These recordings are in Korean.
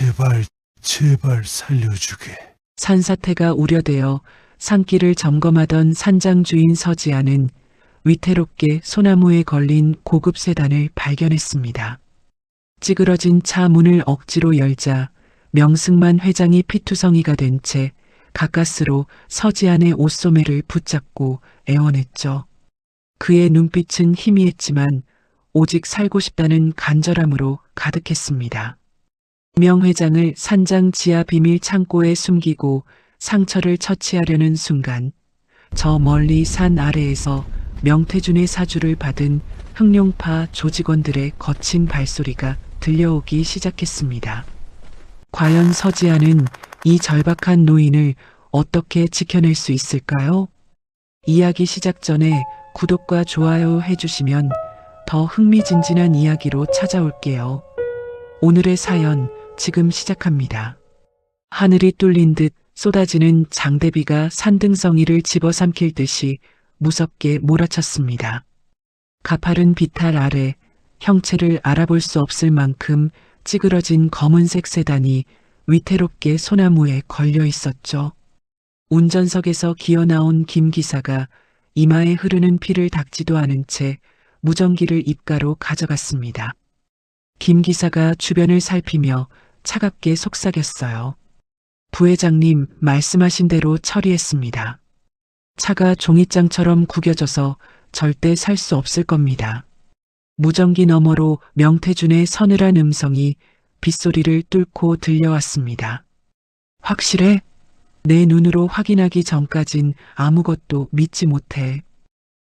제발, 제발 살려주게. 산사태가 우려되어 산길을 점검하던 산장 주인 서지아는 위태롭게 소나무에 걸린 고급 세단을 발견했습니다. 찌그러진 차 문을 억지로 열자 명승만 회장이 피투성이가 된 채 가까스로 서지안의 옷소매를 붙잡고 애원했죠. 그의 눈빛은 희미했지만 오직 살고 싶다는 간절함으로 가득했습니다. 명 회장을 산장 지하 비밀 창고에 숨기고 상처를 처치하려는 순간 저 멀리 산 아래에서 명태준의 사주를 받은 흑룡파 조직원들의 거친 발소리가 들려오기 시작했습니다. 과연 서지아는 이 절박한 노인을 어떻게 지켜낼 수 있을까요? 이야기 시작 전에 구독과 좋아요 해주시면 더 흥미진진한 이야기로 찾아올게요. 오늘의 사연 지금 시작합니다. 하늘이 뚫린 듯 쏟아지는 장대비가 산등성이를 집어삼킬 듯이 무섭게 몰아쳤습니다. 가파른 비탈 아래 형체를 알아볼 수 없을 만큼 찌그러진 검은색 세단이 위태롭게 소나무에 걸려 있었죠. 운전석에서 기어나온 김 기사가 이마에 흐르는 피를 닦지도 않은 채 무전기를 입가로 가져갔습니다. 김 기사가 주변을 살피며 차갑게 속삭였어요. 부회장님 말씀하신 대로 처리했습니다. 차가 종잇장처럼 구겨져서 절대 살 수 없을 겁니다. 무전기 너머로 명태준의 서늘한 음성이 빗소리를 뚫고 들려왔습니다. 확실해? 내 눈으로 확인하기 전까진 아무것도 믿지 못해.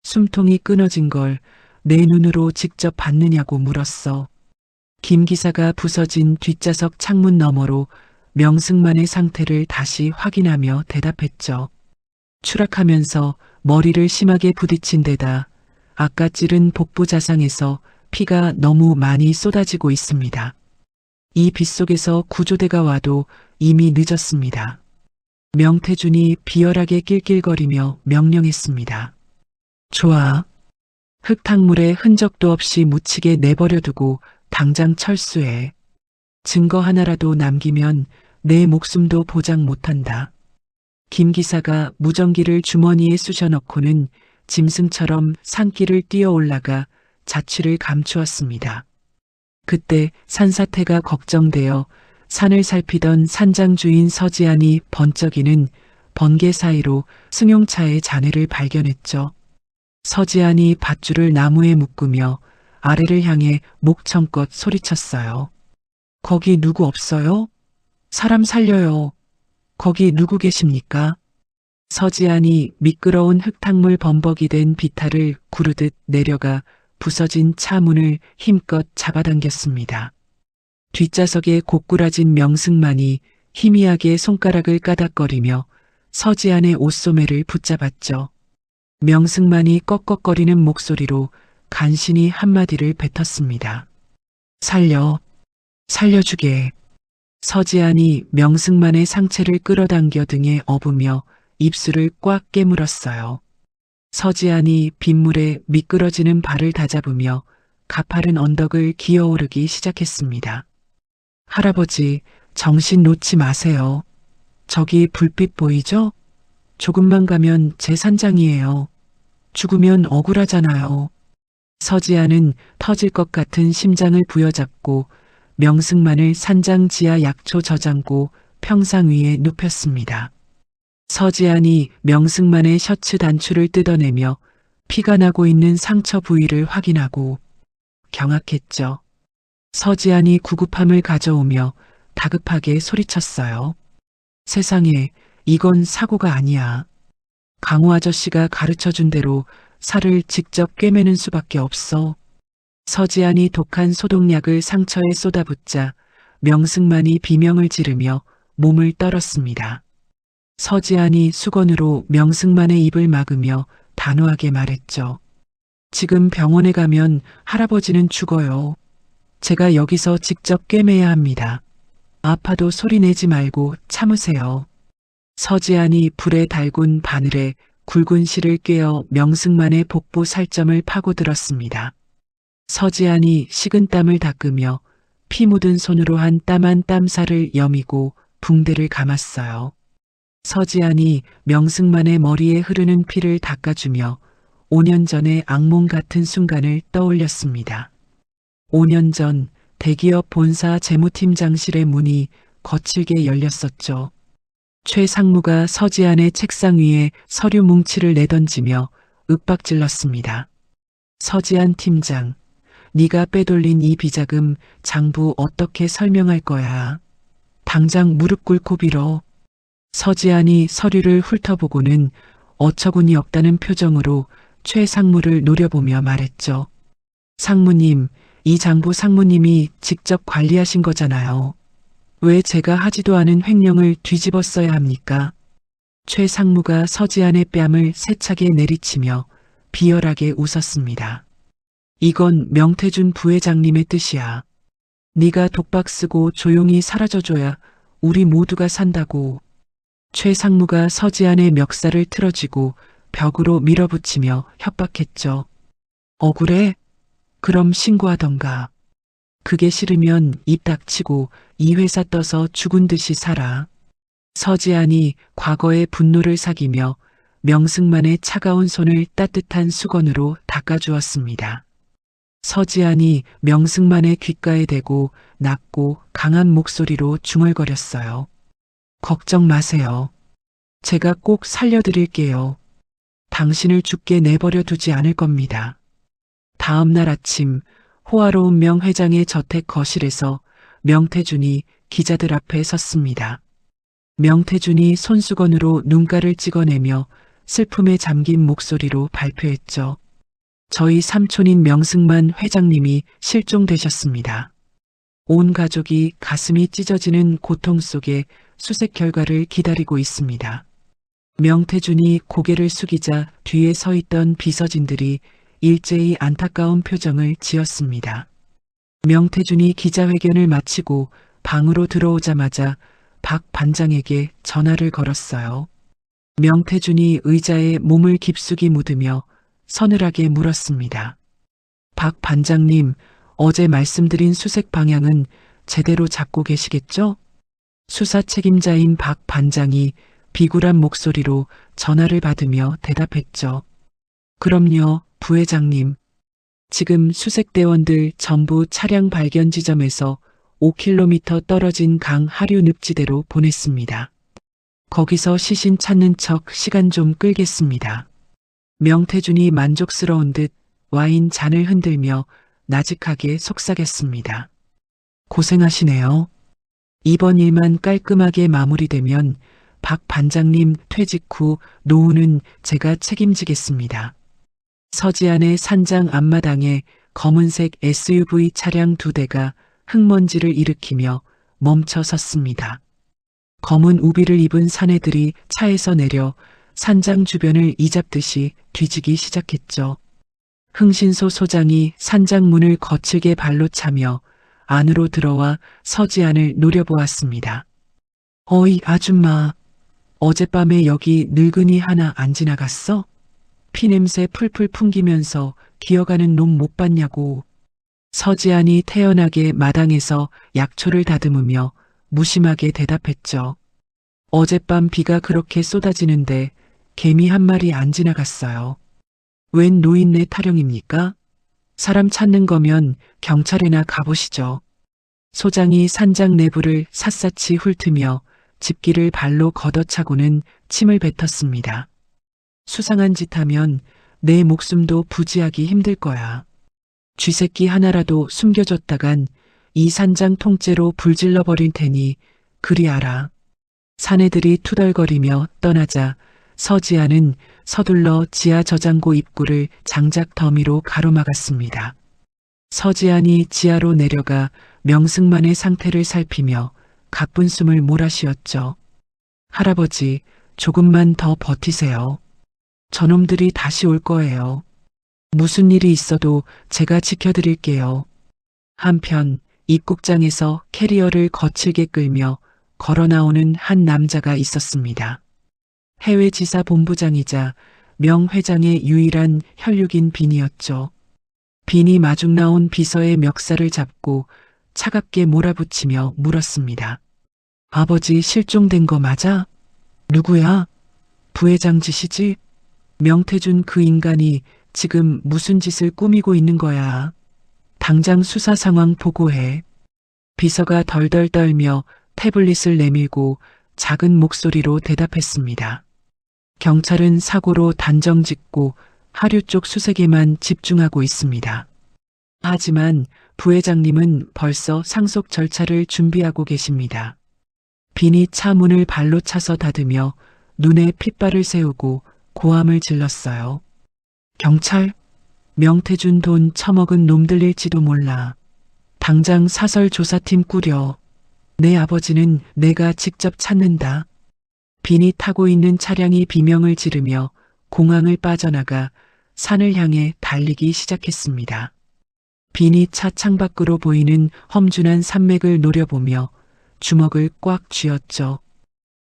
숨통이 끊어진 걸 내 눈으로 직접 봤느냐고 물었어. 김 기사가 부서진 뒷좌석 창문 너머로 명승만의 상태를 다시 확인하며 대답했죠. 추락하면서 머리를 심하게 부딪힌 데다 아까 찌른 복부 자상에서 피가 너무 많이 쏟아지고 있습니다. 이 빗속에서 구조대가 와도 이미 늦었습니다. 명태준이 비열하게 낄낄거리며 명령했습니다. 좋아. 흙탕물에 흔적도 없이 묻히게 내버려두고 당장 철수해. 증거 하나라도 남기면 내 목숨도 보장 못한다. 김 기사가 무전기를 주머니에 쑤셔넣고는 짐승처럼 산길을 뛰어 올라가 자취를 감추었습니다. 그때 산사태가 걱정되어 산을 살피던 산장 주인 서지안이 번쩍이는 번개 사이로 승용차의 잔해를 발견했죠. 서지안이 밧줄을 나무에 묶으며 아래를 향해 목청껏 소리쳤어요. 거기 누구 없어요? 사람 살려요. 거기 누구 계십니까? 서지안이 미끄러운 흙탕물 범벅이 된 비탈을 구르듯 내려가 부서진 차 문을 힘껏 잡아당겼습니다. 뒷좌석에 고꾸라진 명승만이 희미하게 손가락을 까닥거리며 서지안의 옷소매를 붙잡았죠. 명승만이 꺽꺽거리는 목소리로 간신히 한마디를 뱉었습니다. 살려주게. 서지안이 명승만의 상체를 끌어당겨 등에 업으며 입술을 꽉 깨물었어요. 서지안이 빗물에 미끄러지는 발을 다잡으며 가파른 언덕을 기어오르기 시작했습니다. 할아버지, 정신 놓지 마세요. 저기 불빛 보이죠? 조금만 가면 제 산장이에요. 죽으면 억울하잖아요. 서지아는 터질 것 같은 심장을 부여잡고 명승만을 산장 지하 약초 저장고 평상 위에 눕혔습니다. 서지안이 명승만의 셔츠 단추를 뜯어내며 피가 나고 있는 상처 부위를 확인하고 경악했죠. 서지안이 구급함을 가져오며 다급하게 소리쳤어요. 세상에, 이건 사고가 아니야. 강호 아저씨가 가르쳐준 대로 살을 직접 꿰매는 수밖에 없어. 서지안이 독한 소독약을 상처에 쏟아붓자 명승만이 비명을 지르며 몸을 떨었습니다. 서지안이 수건으로 명승만의 입을 막으며 단호하게 말했죠. 지금 병원에 가면 할아버지는 죽어요. 제가 여기서 직접 꿰매야 합니다. 아파도 소리 내지 말고 참으세요. 서지안이 불에 달군 바늘에 굵은 실을 꿰어 명승만의 복부 살점을 파고들었습니다. 서지안이 식은 땀을 닦으며 피 묻은 손으로 한 땀 한 땀살을 여미고 붕대를 감았어요. 서지안이 명승만의 머리에 흐르는 피를 닦아주며 5년 전의 악몽 같은 순간을 떠올렸습니다. 5년 전 대기업 본사 재무팀장실의 문이 거칠게 열렸었죠. 최 상무가 서지안의 책상 위에 서류 뭉치를 내던지며 윽박질렀습니다. 서지안 팀장, 네가 빼돌린 이 비자금 장부 어떻게 설명할 거야? 당장 무릎 꿇고 빌어. 서지안이 서류를 훑어보고는 어처구니 없다는 표정으로 최 상무를 노려보며 말했죠. 상무님, 이 장부 상무님이 직접 관리하신 거잖아요. 왜 제가 하지도 않은 횡령을 뒤집어 써야 합니까? 최 상무가 서지안의 뺨을 세차게 내리치며 비열하게 웃었습니다. 이건 명태준 부회장님의 뜻이야. 네가 독박 쓰고 조용히 사라져줘야 우리 모두가 산다고. 최 상무가 서지안의 멱살을 틀어쥐고 벽으로 밀어붙이며 협박했죠. 억울해? 그럼 신고하던가. 그게 싫으면 입 닥치고 이 회사 떠서 죽은 듯이 살아. 서지안이 과거의 분노를 사기며 명승만의 차가운 손을 따뜻한 수건으로 닦아주었습니다. 서지안이 명승만의 귓가에 대고 낮고 강한 목소리로 중얼거렸어요. 걱정 마세요. 제가 꼭 살려드릴게요. 당신을 죽게 내버려 두지 않을 겁니다. 다음 날 아침 호화로운 명 회장의 저택 거실에서 명태준이 기자들 앞에 섰습니다. 명태준이 손수건으로 눈가를 찍어내며 슬픔에 잠긴 목소리로 발표했죠. 저희 삼촌인 명승만 회장님이 실종되셨습니다. 온 가족이 가슴이 찢어지는 고통 속에 수색 결과를 기다리고 있습니다. 명태준이 고개를 숙이자 뒤에 서 있던 비서진들이 일제히 안타까운 표정을 지었습니다. 명태준이 기자회견을 마치고 방으로 들어오자마자 박 반장에게 전화를 걸었어요. 명태준이 의자에 몸을 깊숙이 묻으며 서늘하게 물었습니다. 박 반장님, 어제 말씀드린 수색 방향은 제대로 잡고 계시겠죠? 수사 책임자인 박 반장이 비굴한 목소리로 전화를 받으며 대답했죠. 그럼요, 부회장님. 지금 수색대원들 전부 차량 발견 지점에서 5km 떨어진 강 하류 늪지대로 보냈습니다. 거기서 시신 찾는 척 시간 좀 끌겠습니다. 명태준이 만족스러운 듯 와인 잔을 흔들며 나직하게 속삭였습니다. 고생하시네요. 이번 일만 깔끔하게 마무리되면 박 반장님 퇴직 후 노후는 제가 책임지겠습니다. 서지안의 산장 앞마당에 검은색 SUV 차량 2대가 흙먼지를 일으키며 멈춰 섰습니다. 검은 우비를 입은 사내들이 차에서 내려 산장 주변을 이잡듯이 뒤지기 시작했죠. 흥신소 소장이 산장 문을 거칠게 발로 차며 안으로 들어와 서지안을 노려보았습니다. 어이 아줌마, 어젯밤에 여기 늙은이 하나 안 지나갔어? 피냄새 풀풀 풍기면서 기어가는 놈 못 봤냐고. 서지안이 태연하게 마당에서 약초를 다듬으며 무심하게 대답했죠. 어젯밤 비가 그렇게 쏟아지는데 개미 한 마리 안 지나갔어요. 웬 노인네 타령입니까? 사람 찾는 거면 경찰에나 가보시죠. 소장이 산장 내부를 샅샅이 훑으며 집기를 발로 걷어차고는 침을 뱉었습니다. 수상한 짓 하면 내 목숨도 부지하기 힘들 거야. 쥐새끼 하나라도 숨겨줬다간 이 산장 통째로 불질러 버릴 테니 그리 알아. 사내들이 투덜거리며 떠나자 서지안은 서둘러 지하 저장고 입구를 장작 더미로 가로막았습니다. 서지안이 지하로 내려가 명승만의 상태를 살피며 가쁜 숨을 몰아쉬었죠. 할아버지, 조금만 더 버티세요. 저놈들이 다시 올 거예요. 무슨 일이 있어도 제가 지켜드릴게요. 한편 입국장에서 캐리어를 거칠게 끌며 걸어 나오는 한 남자가 있었습니다. 해외 지사 본부장이자 명 회장의 유일한 혈육인 빈이었죠. 빈이 마중 나온 비서의 멱살을 잡고 차갑게 몰아붙이며 물었습니다. 아버지 실종된 거 맞아? 누구야? 부회장 짓이지? 명태준 그 인간이 지금 무슨 짓을 꾸미고 있는 거야? 당장 수사 상황 보고해. 비서가 덜덜 떨며 태블릿을 내밀고 작은 목소리로 대답했습니다. 경찰은 사고로 단정 짓고 하류 쪽 수색에만 집중하고 있습니다. 하지만 부회장님은 벌써 상속 절차를 준비하고 계십니다. 빈이 차 문을 발로 차서 닫으며 눈에 핏발을 세우고 고함을 질렀어요. 경찰? 명태준 돈 처먹은 놈들일지도 몰라. 당장 사설 조사팀 꾸려. 내 아버지는 내가 직접 찾는다. 빈이 타고 있는 차량이 비명을 지르며 공항을 빠져나가 산을 향해 달리기 시작했습니다. 빈이 차 창밖으로 보이는 험준한 산맥을 노려보며 주먹을 꽉 쥐었죠.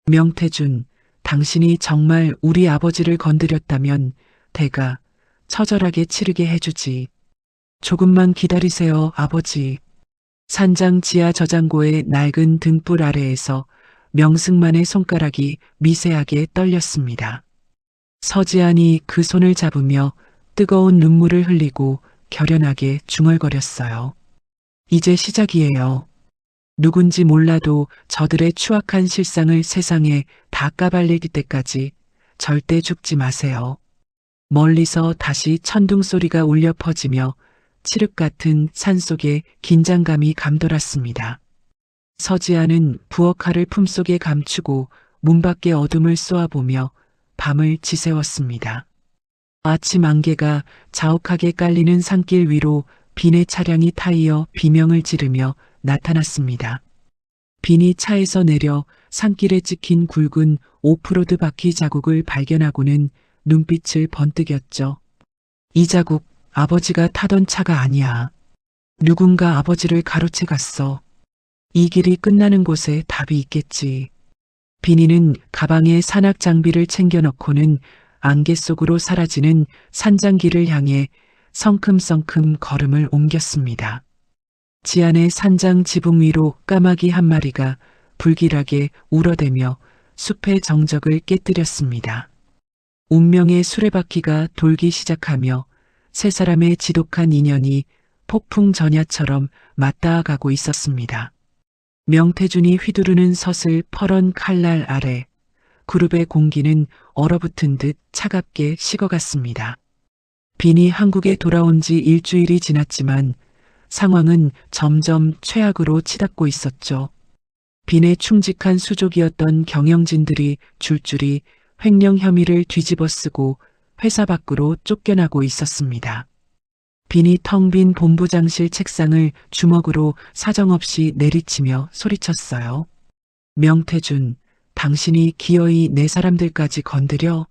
명태준, 당신이 정말 우리 아버지를 건드렸다면 대가 처절하게 치르게 해주지. 조금만 기다리세요, 아버지. 산장 지하 저장고의 낡은 등불 아래에서 명승만의 손가락이 미세하게 떨렸습니다. 서지안이 그 손을 잡으며 뜨거운 눈물을 흘리고 결연하게 중얼거렸어요. 이제 시작이에요. 누군지 몰라도 저들의 추악한 실상을 세상에 다 까발릴 때까지 절대 죽지 마세요. 멀리서 다시 천둥 소리가 울려 퍼지며 칠흑 같은 산속에 긴장감이 감돌았습니다. 서지아는 부엌칼을 품속에 감추고 문 밖의 어둠을 쏘아보며 밤을 지새웠습니다. 아침 안개가 자욱하게 깔리는 산길 위로 빈의 차량이 타이어 비명을 지르며 나타났습니다. 빈이 차에서 내려 산길에 찍힌 굵은 오프로드 바퀴 자국을 발견하고는 눈빛을 번뜩였죠. 이 자국 아버지가 타던 차가 아니야. 누군가 아버지를 가로채 갔어. 이 길이 끝나는 곳에 답이 있겠지. 빈이는 가방에 산악 장비를 챙겨넣고는 안개 속으로 사라지는 산장길을 향해 성큼성큼 걸음을 옮겼습니다. 지안의 산장 지붕 위로 까마귀 한 마리가 불길하게 울어대며 숲의 정적을 깨뜨렸습니다. 운명의 수레바퀴가 돌기 시작하며 세 사람의 지독한 인연이 폭풍 전야처럼 맞닿아가고 있었습니다. 명태준이 휘두르는 서슬 퍼런 칼날 아래 그룹의 공기는 얼어붙은 듯 차갑게 식어갔습니다. 빈이 한국에 돌아온 지 일주일이 지났지만 상황은 점점 최악으로 치닫고 있었죠. 빈의 충직한 수족이었던 경영진들이 줄줄이 횡령 혐의를 뒤집어쓰고 회사 밖으로 쫓겨나고 있었습니다. 빈이 텅 빈 본부장실 책상을 주먹으로 사정없이 내리치며 소리쳤어요. 명태준, 당신이 기어이 내 사람들까지 건드려?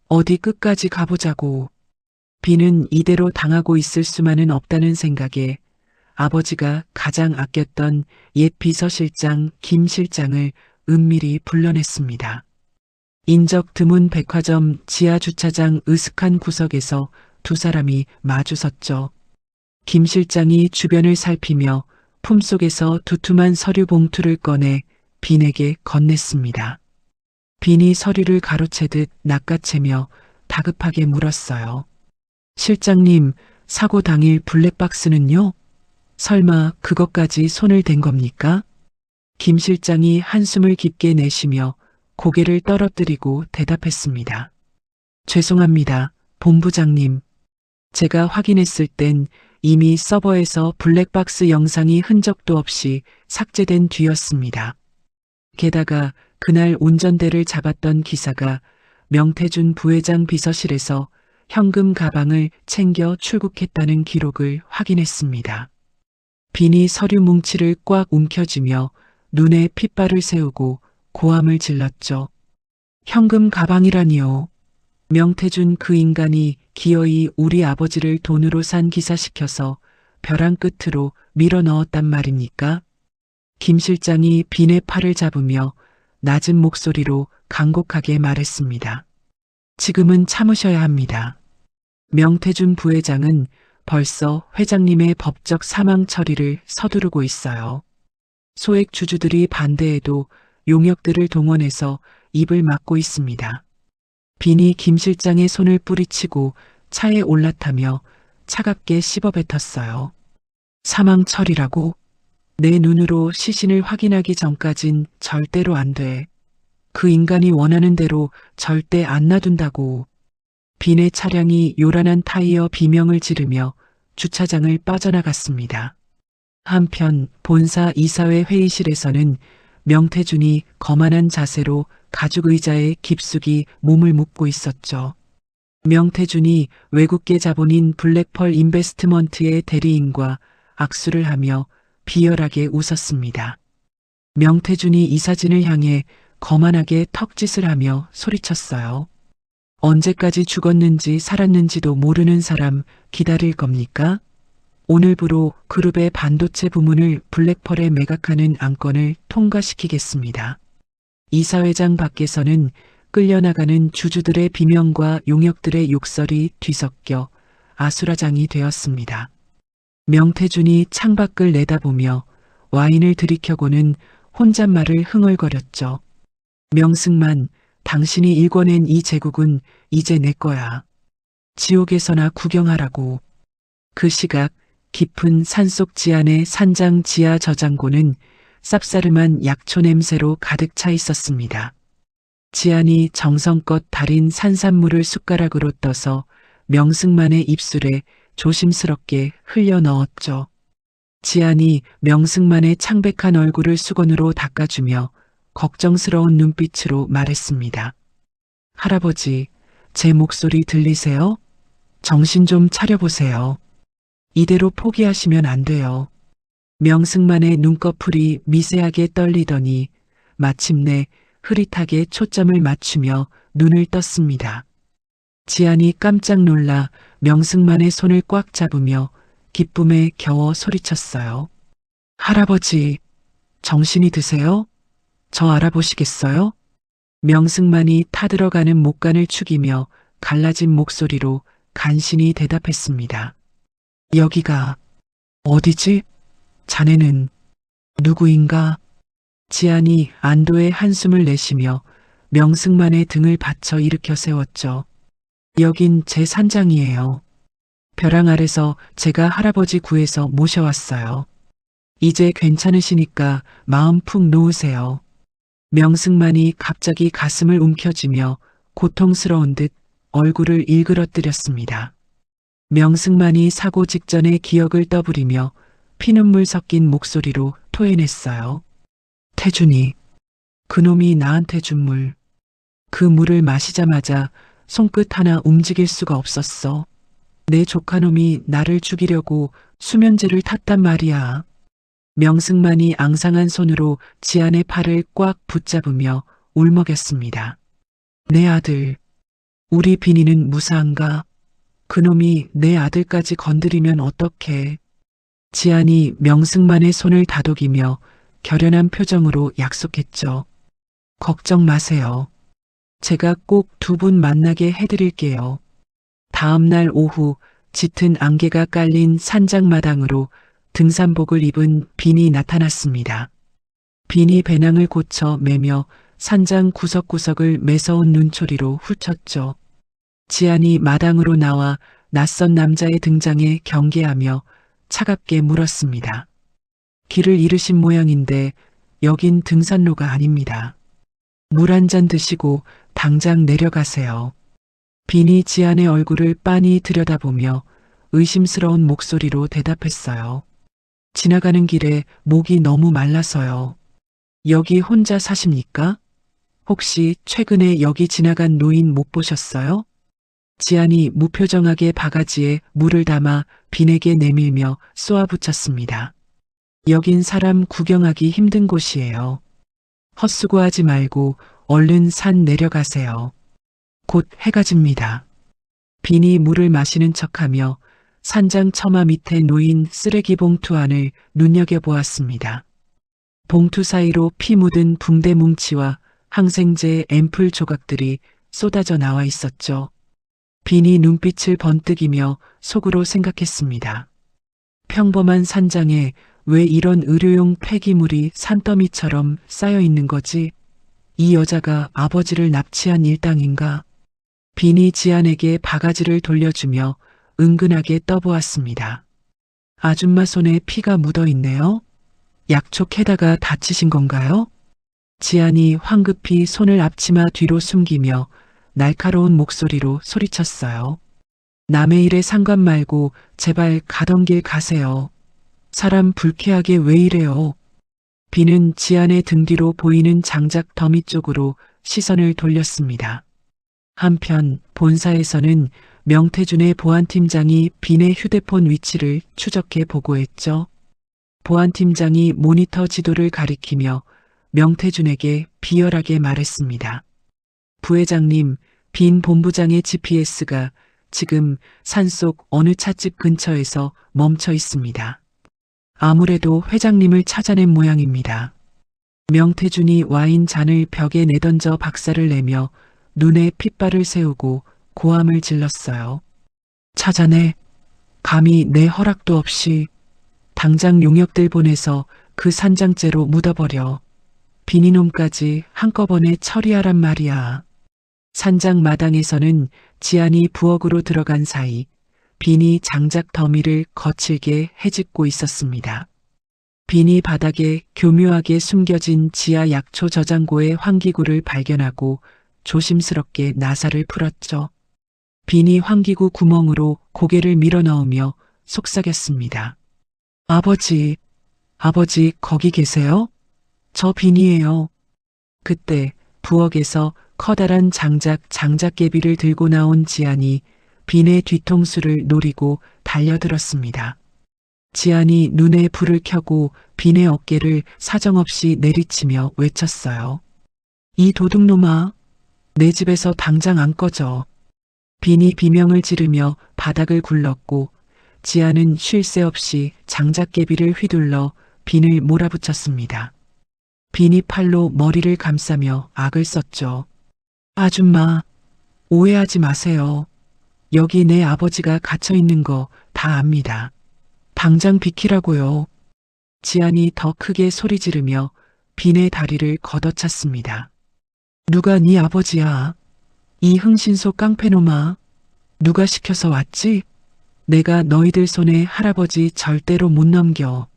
어디 끝까지 가보자고. 빈은 이대로 당하고 있을 수만은 없다는 생각에 아버지가 가장 아꼈던 옛 비서실장 김 실장을 은밀히 불러냈습니다. 인적 드문 백화점 지하 주차장 으슥한 구석에서 두 사람이 마주섰죠. 김 실장이 주변을 살피며 품속에서 두툼한 서류 봉투를 꺼내 빈에게 건넸습니다. 빈이 서류를 가로채듯 낚아채며 다급하게 물었어요. 실장님, 사고 당일 블랙박스는요? 설마 그것까지 손을 댄 겁니까? 김 실장이 한숨을 깊게 내쉬며 고개를 떨어뜨리고 대답했습니다. 죄송합니다, 본부장님. 제가 확인했을 땐 이미 서버에서 블랙박스 영상이 흔적도 없이 삭제된 뒤였습니다. 게다가 그날 운전대를 잡았던 기사가 명태준 부회장 비서실에서 현금 가방을 챙겨 출국했다는 기록을 확인했습니다. 빈이 서류 뭉치를 꽉 움켜쥐며 눈에 핏발을 세우고 고함을 질렀죠. 현금 가방이라니요. 명태준 그 인간이 기어이 우리 아버지를 돈으로 산 기사시켜서 벼랑 끝으로 밀어 넣었단 말입니까? 김 실장이 빈의 팔을 잡으며 낮은 목소리로 간곡하게 말했습니다. 지금은 참으셔야 합니다. 명태준 부회장은 벌써 회장님의 법적 사망 처리를 서두르고 있어요. 소액 주주들이 반대해도 용역들을 동원해서 입을 막고 있습니다. 빈이 김 실장의 손을 뿌리치고 차에 올라타며 차갑게 씹어뱉었어요. 사망 처리라고? 내 눈으로 시신을 확인하기 전까진 절대로 안 돼. 그 인간이 원하는 대로 절대 안 놔둔다고. 빈의 차량이 요란한 타이어 비명을 지르며 주차장을 빠져나갔습니다. 한편 본사 이사회 회의실에서는 명태준이 거만한 자세로 가죽 의자에 깊숙이 몸을 묻고 있었죠. 명태준이 외국계 자본인 블랙펄 인베스트먼트의 대리인과 악수를 하며 비열하게 웃었습니다. 명태준이 이사진을 향해 거만하게 턱짓을 하며 소리쳤어요. 언제까지 죽었는지 살았는지도 모르는 사람 기다릴 겁니까? 오늘부로 그룹의 반도체 부문을 블랙펄에 매각하는 안건을 통과시키겠습니다. 이사회장 밖에서는 끌려나가는 주주들의 비명과 용역들의 욕설이 뒤섞여 아수라장이 되었습니다. 명태준이 창밖을 내다보며 와인을 들이켜고는 혼잣말을 흥얼거렸죠. 명승만, 당신이 일궈낸 이 제국은 이제 내 거야. 지옥에서나 구경하라고. 그 시각 깊은 산속 지안의 산장 지하 저장고는 쌉싸름한 약초 냄새로 가득 차 있었습니다. 지안이 정성껏 달인 산산물을 숟가락으로 떠서 명승만의 입술에 조심스럽게 흘려 넣었죠. 지안이 명승만의 창백한 얼굴을 수건으로 닦아주며 걱정스러운 눈빛으로 말했습니다. 할아버지, 제 목소리 들리세요? 정신 좀 차려보세요. 이대로 포기하시면 안 돼요. 명승만의 눈꺼풀이 미세하게 떨리더니 마침내 흐릿하게 초점을 맞추며 눈을 떴습니다. 지안이 깜짝 놀라 명승만의 손을 꽉 잡으며 기쁨에 겨워 소리쳤어요. 할아버지, 정신이 드세요? 저 알아보시겠어요? 명승만이 타들어가는 목간을 축이며 갈라진 목소리로 간신히 대답했습니다. 여기가 어디지? 자네는 누구인가? 지안이 안도의 한숨을 내쉬며 명승만의 등을 받쳐 일으켜 세웠죠. 여긴 제 산장이에요. 벼랑 아래서 제가 할아버지 구해서 모셔왔어요. 이제 괜찮으시니까 마음 푹 놓으세요. 명승만이 갑자기 가슴을 움켜쥐며 고통스러운 듯 얼굴을 일그러뜨렸습니다. 명승만이 사고 직전의 기억을 떠부리며 피눈물 섞인 목소리로 토해냈어요. 태준이, 그놈이 나한테 준 물. 그 물을 마시자마자 손끝 하나 움직일 수가 없었어. 내 조카놈이 나를 죽이려고 수면제를 탔단 말이야. 명승만이 앙상한 손으로 지안의 팔을 꽉 붙잡으며 울먹였습니다. 내 아들, 우리 빈이는 무사한가? 그놈이 내 아들까지 건드리면 어떡해. 지안이 명승만의 손을 다독이며 결연한 표정으로 약속했죠. 걱정 마세요. 제가 꼭 두 분 만나게 해드릴게요. 다음 날 오후 짙은 안개가 깔린 산장마당으로 등산복을 입은 빈이 나타났습니다. 빈이 배낭을 고쳐 매며 산장 구석구석을 매서운 눈초리로 훑었죠. 지안이 마당으로 나와 낯선 남자의 등장에 경계하며 차갑게 물었습니다. 길을 잃으신 모양인데 여긴 등산로가 아닙니다. 물 한 잔 드시고 당장 내려가세요. 빈이 지안의 얼굴을 빤히 들여다보며 의심스러운 목소리로 대답했어요. 지나가는 길에 목이 너무 말라서요. 여기 혼자 사십니까? 혹시 최근에 여기 지나간 노인 못 보셨어요? 지안이 무표정하게 바가지에 물을 담아 빈에게 내밀며 쏘아붙였습니다. 여긴 사람 구경하기 힘든 곳이에요. 헛수고하지 말고 얼른 산 내려가세요. 곧 해가 집니다. 빈이 물을 마시는 척하며 산장 처마 밑에 놓인 쓰레기 봉투 안을 눈여겨보았습니다. 봉투 사이로 피 묻은 붕대 뭉치와 항생제 앰플 조각들이 쏟아져 나와 있었죠. 빈이 눈빛을 번뜩이며 속으로 생각했습니다. 평범한 산장에 왜 이런 의료용 폐기물이 산더미처럼 쌓여 있는 거지? 이 여자가 아버지를 납치한 일당인가? 빈이 지안에게 바가지를 돌려주며 은근하게 떠보았습니다. 아줌마 손에 피가 묻어 있네요. 약촉해다가 다치신 건가요? 지안이 황급히 손을 앞치마 뒤로 숨기며 날카로운 목소리로 소리쳤어요. 남의 일에 상관 말고 제발 가던 길 가세요. 사람 불쾌하게 왜 이래요? 비는 지안의 등 뒤로 보이는 장작 더미 쪽으로 시선을 돌렸습니다. 한편 본사에서는 명태준의 보안팀장이 빈의 휴대폰 위치를 추적해 보고했죠. 보안팀장이 모니터 지도를 가리키며 명태준에게 비열하게 말했습니다. 부회장님, 빈 본부장의 GPS가 지금 산속 어느 찻집 근처에서 멈춰 있습니다. 아무래도 회장님을 찾아낸 모양입니다. 명태준이 와인 잔을 벽에 내던져 박살을 내며 눈에 핏발을 세우고 고함을 질렀어요. 찾아내. 감히 내 허락도 없이. 당장 용역들 보내서 그 산장째로 묻어버려. 비니놈까지 한꺼번에 처리하란 말이야. 산장 마당에서는 지안이 부엌으로 들어간 사이 빈이 장작 더미를 거칠게 헤집고 있었습니다. 빈이 바닥에 교묘하게 숨겨진 지하 약초 저장고의 환기구를 발견하고 조심스럽게 나사를 풀었죠. 빈이 환기구 구멍으로 고개를 밀어넣으며 속삭였습니다. 아버지, 아버지 거기 계세요? 저 빈이에요. 그때 부엌에서 커다란 장작개비를 들고 나온 지안이 빈의 뒤통수를 노리고 달려들었습니다. 지안이 눈에 불을 켜고 빈의 어깨를 사정없이 내리치며 외쳤어요. 이 도둑놈아, 내 집에서 당장 안 꺼져. 빈이 비명을 지르며 바닥을 굴렀고 지안은 쉴 새 없이 장작개비를 휘둘러 빈을 몰아붙였습니다. 빈이 팔로 머리를 감싸며 악을 썼죠. 아줌마, 오해하지 마세요. 여기 내 아버지가 갇혀 있는 거 다 압니다. 당장 비키라고요. 지안이 더 크게 소리 지르며 빈의 다리를 걷어찼습니다. 누가 네 아버지야? 이 흥신소 깡패놈아. 누가 시켜서 왔지? 내가 너희들 손에 할아버지 절대로 못 넘겨.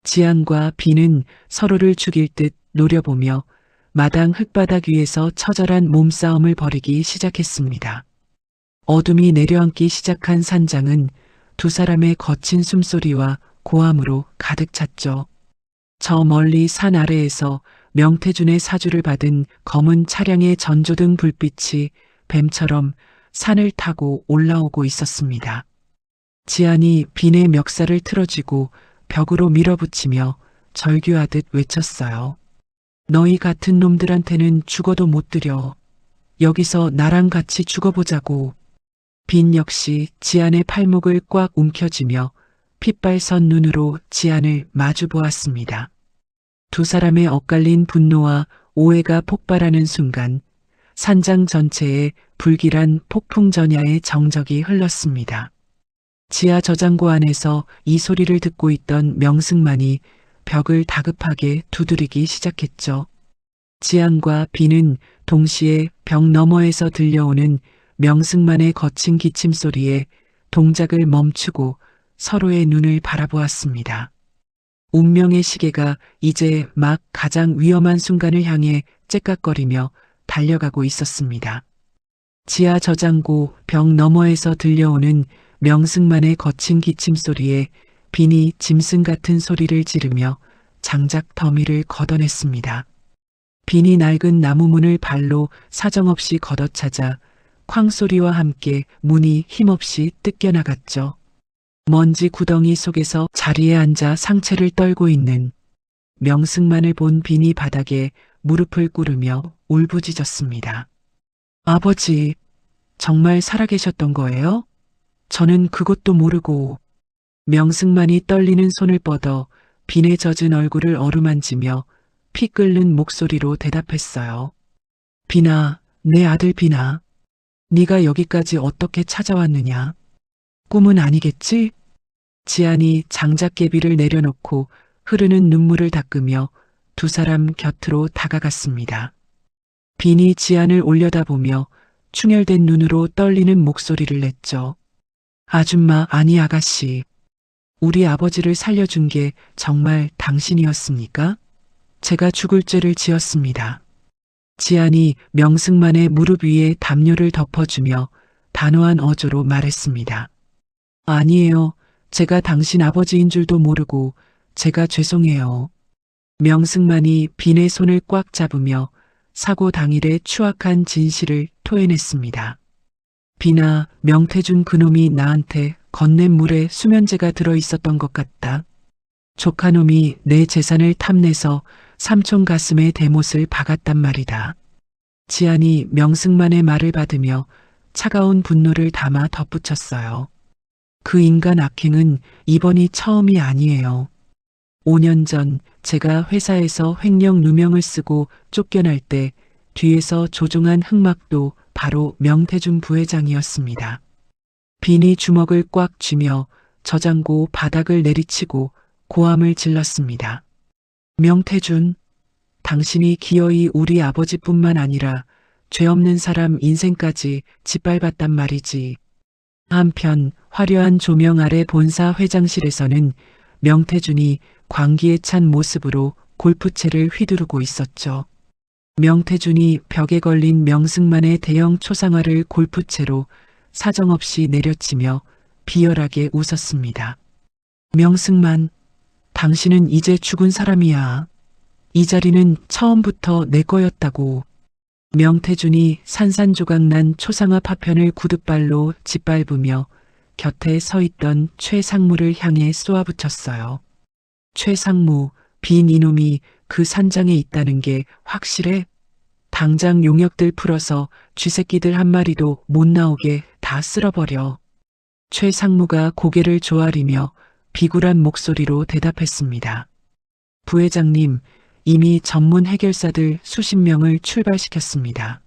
지안과 빈은 서로를 죽일 듯 노려보며 마당 흙바닥 위에서 처절한 몸싸움을 벌이기 시작했습니다. 어둠이 내려앉기 시작한 산장은 두 사람의 거친 숨소리와 고함으로 가득 찼죠. 저 멀리 산 아래에서 명태준의 사주를 받은 검은 차량의 전조등 불빛이 뱀처럼 산을 타고 올라오고 있었습니다. 지안이 빈의 멱살을 틀어쥐고 벽으로 밀어붙이며 절규하듯 외쳤어요. 너희 같은 놈들한테는 죽어도 못 드려. 여기서 나랑 같이 죽어보자고. 빈 역시 지안의 팔목을 꽉 움켜쥐며 핏발선 눈으로 지안을 마주보았습니다. 두 사람의 엇갈린 분노와 오해가 폭발하는 순간 산장 전체에 불길한 폭풍 전야의 정적이 흘렀습니다. 지하 저장고 안에서 이 소리를 듣고 있던 명승만이 벽을 다급하게 두드리기 시작했죠. 지안과 빈은 동시에 벽 너머에서 들려오는 명승만의 거친 기침 소리에 동작을 멈추고 서로의 눈을 바라보았습니다. 운명의 시계가 이제 막 가장 위험한 순간을 향해 째깍거리며 달려가고 있었습니다. 지하 저장고 벽 너머에서 들려오는 명승만의 거친 기침 소리에 빈이 짐승 같은 소리를 지르며 장작 더미를 걷어냈습니다. 빈이 낡은 나무 문을 발로 사정없이 걷어차자 쾅 소리와 함께 문이 힘없이 뜯겨나갔죠. 먼지 구덩이 속에서 자리에 앉아 상체를 떨고 있는 명승만을 본 빈이 바닥에 무릎을 꿇으며 울부짖었습니다. 아버지, 정말 살아계셨던 거예요? 저는 그것도 모르고. 명승만이 떨리는 손을 뻗어 빈의 젖은 얼굴을 어루만지며 피 끓는 목소리로 대답했어요. 빈아, 내 아들 빈아. 네가 여기까지 어떻게 찾아왔느냐? 꿈은 아니겠지? 지안이 장작개비를 내려놓고 흐르는 눈물을 닦으며 두 사람 곁으로 다가갔습니다. 빈이 지안을 올려다보며 충혈된 눈으로 떨리는 목소리를 냈죠. 아줌마, 아니 아가씨. 우리 아버지를 살려준 게 정말 당신이었습니까? 제가 죽을 죄를 지었습니다. 지안이 명승만의 무릎 위에 담요를 덮어주며 단호한 어조로 말했습니다. 아니에요. 제가 당신 아버지인 줄도 모르고 제가 죄송해요. 명승만이 빈의 손을 꽉 잡으며 사고 당일의 추악한 진실을 토해냈습니다. 빈아, 명태준 그놈이 나한테 건넨 물에 수면제가 들어있었던 것 같다. 조카놈이 내 재산을 탐내서 삼촌 가슴에 대못을 박았단 말이다. 지안이 명승만의 말을 받으며 차가운 분노를 담아 덧붙였어요. 그 인간 악행은 이번이 처음이 아니에요. 5년 전 제가 회사에서 횡령 누명을 쓰고 쫓겨날 때 뒤에서 조종한 흑막도 바로 명태준 부회장이었습니다. 빈이 주먹을 꽉 쥐며 저장고 바닥을 내리치고 고함을 질렀습니다. 명태준, 당신이 기어이 우리 아버지뿐만 아니라 죄 없는 사람 인생까지 짓밟았단 말이지. 한편 화려한 조명 아래 본사 회장실에서는 명태준이 광기에 찬 모습으로 골프채를 휘두르고 있었죠. 명태준이 벽에 걸린 명승만의 대형 초상화를 골프채로 사정없이 내려치며 비열하게 웃었습니다. 명승만, 당신은 이제 죽은 사람이야. 이 자리는 처음부터 내 거였다고. 명태준이 산산조각난 초상화 파편을 구둣발로 짓밟으며 곁에 서 있던 최상무를 향해 쏘아붙였어요. 최상무, 빈 이놈이 그 산장에 있다는 게 확실해? 당장 용역들 풀어서 쥐새끼들 한 마리도 못 나오게 다 쓸어버려. 최상무가 고개를 조아리며 비굴한 목소리로 대답했습니다. 부회장님, 이미 전문 해결사들 수십 명을 출발시켰습니다.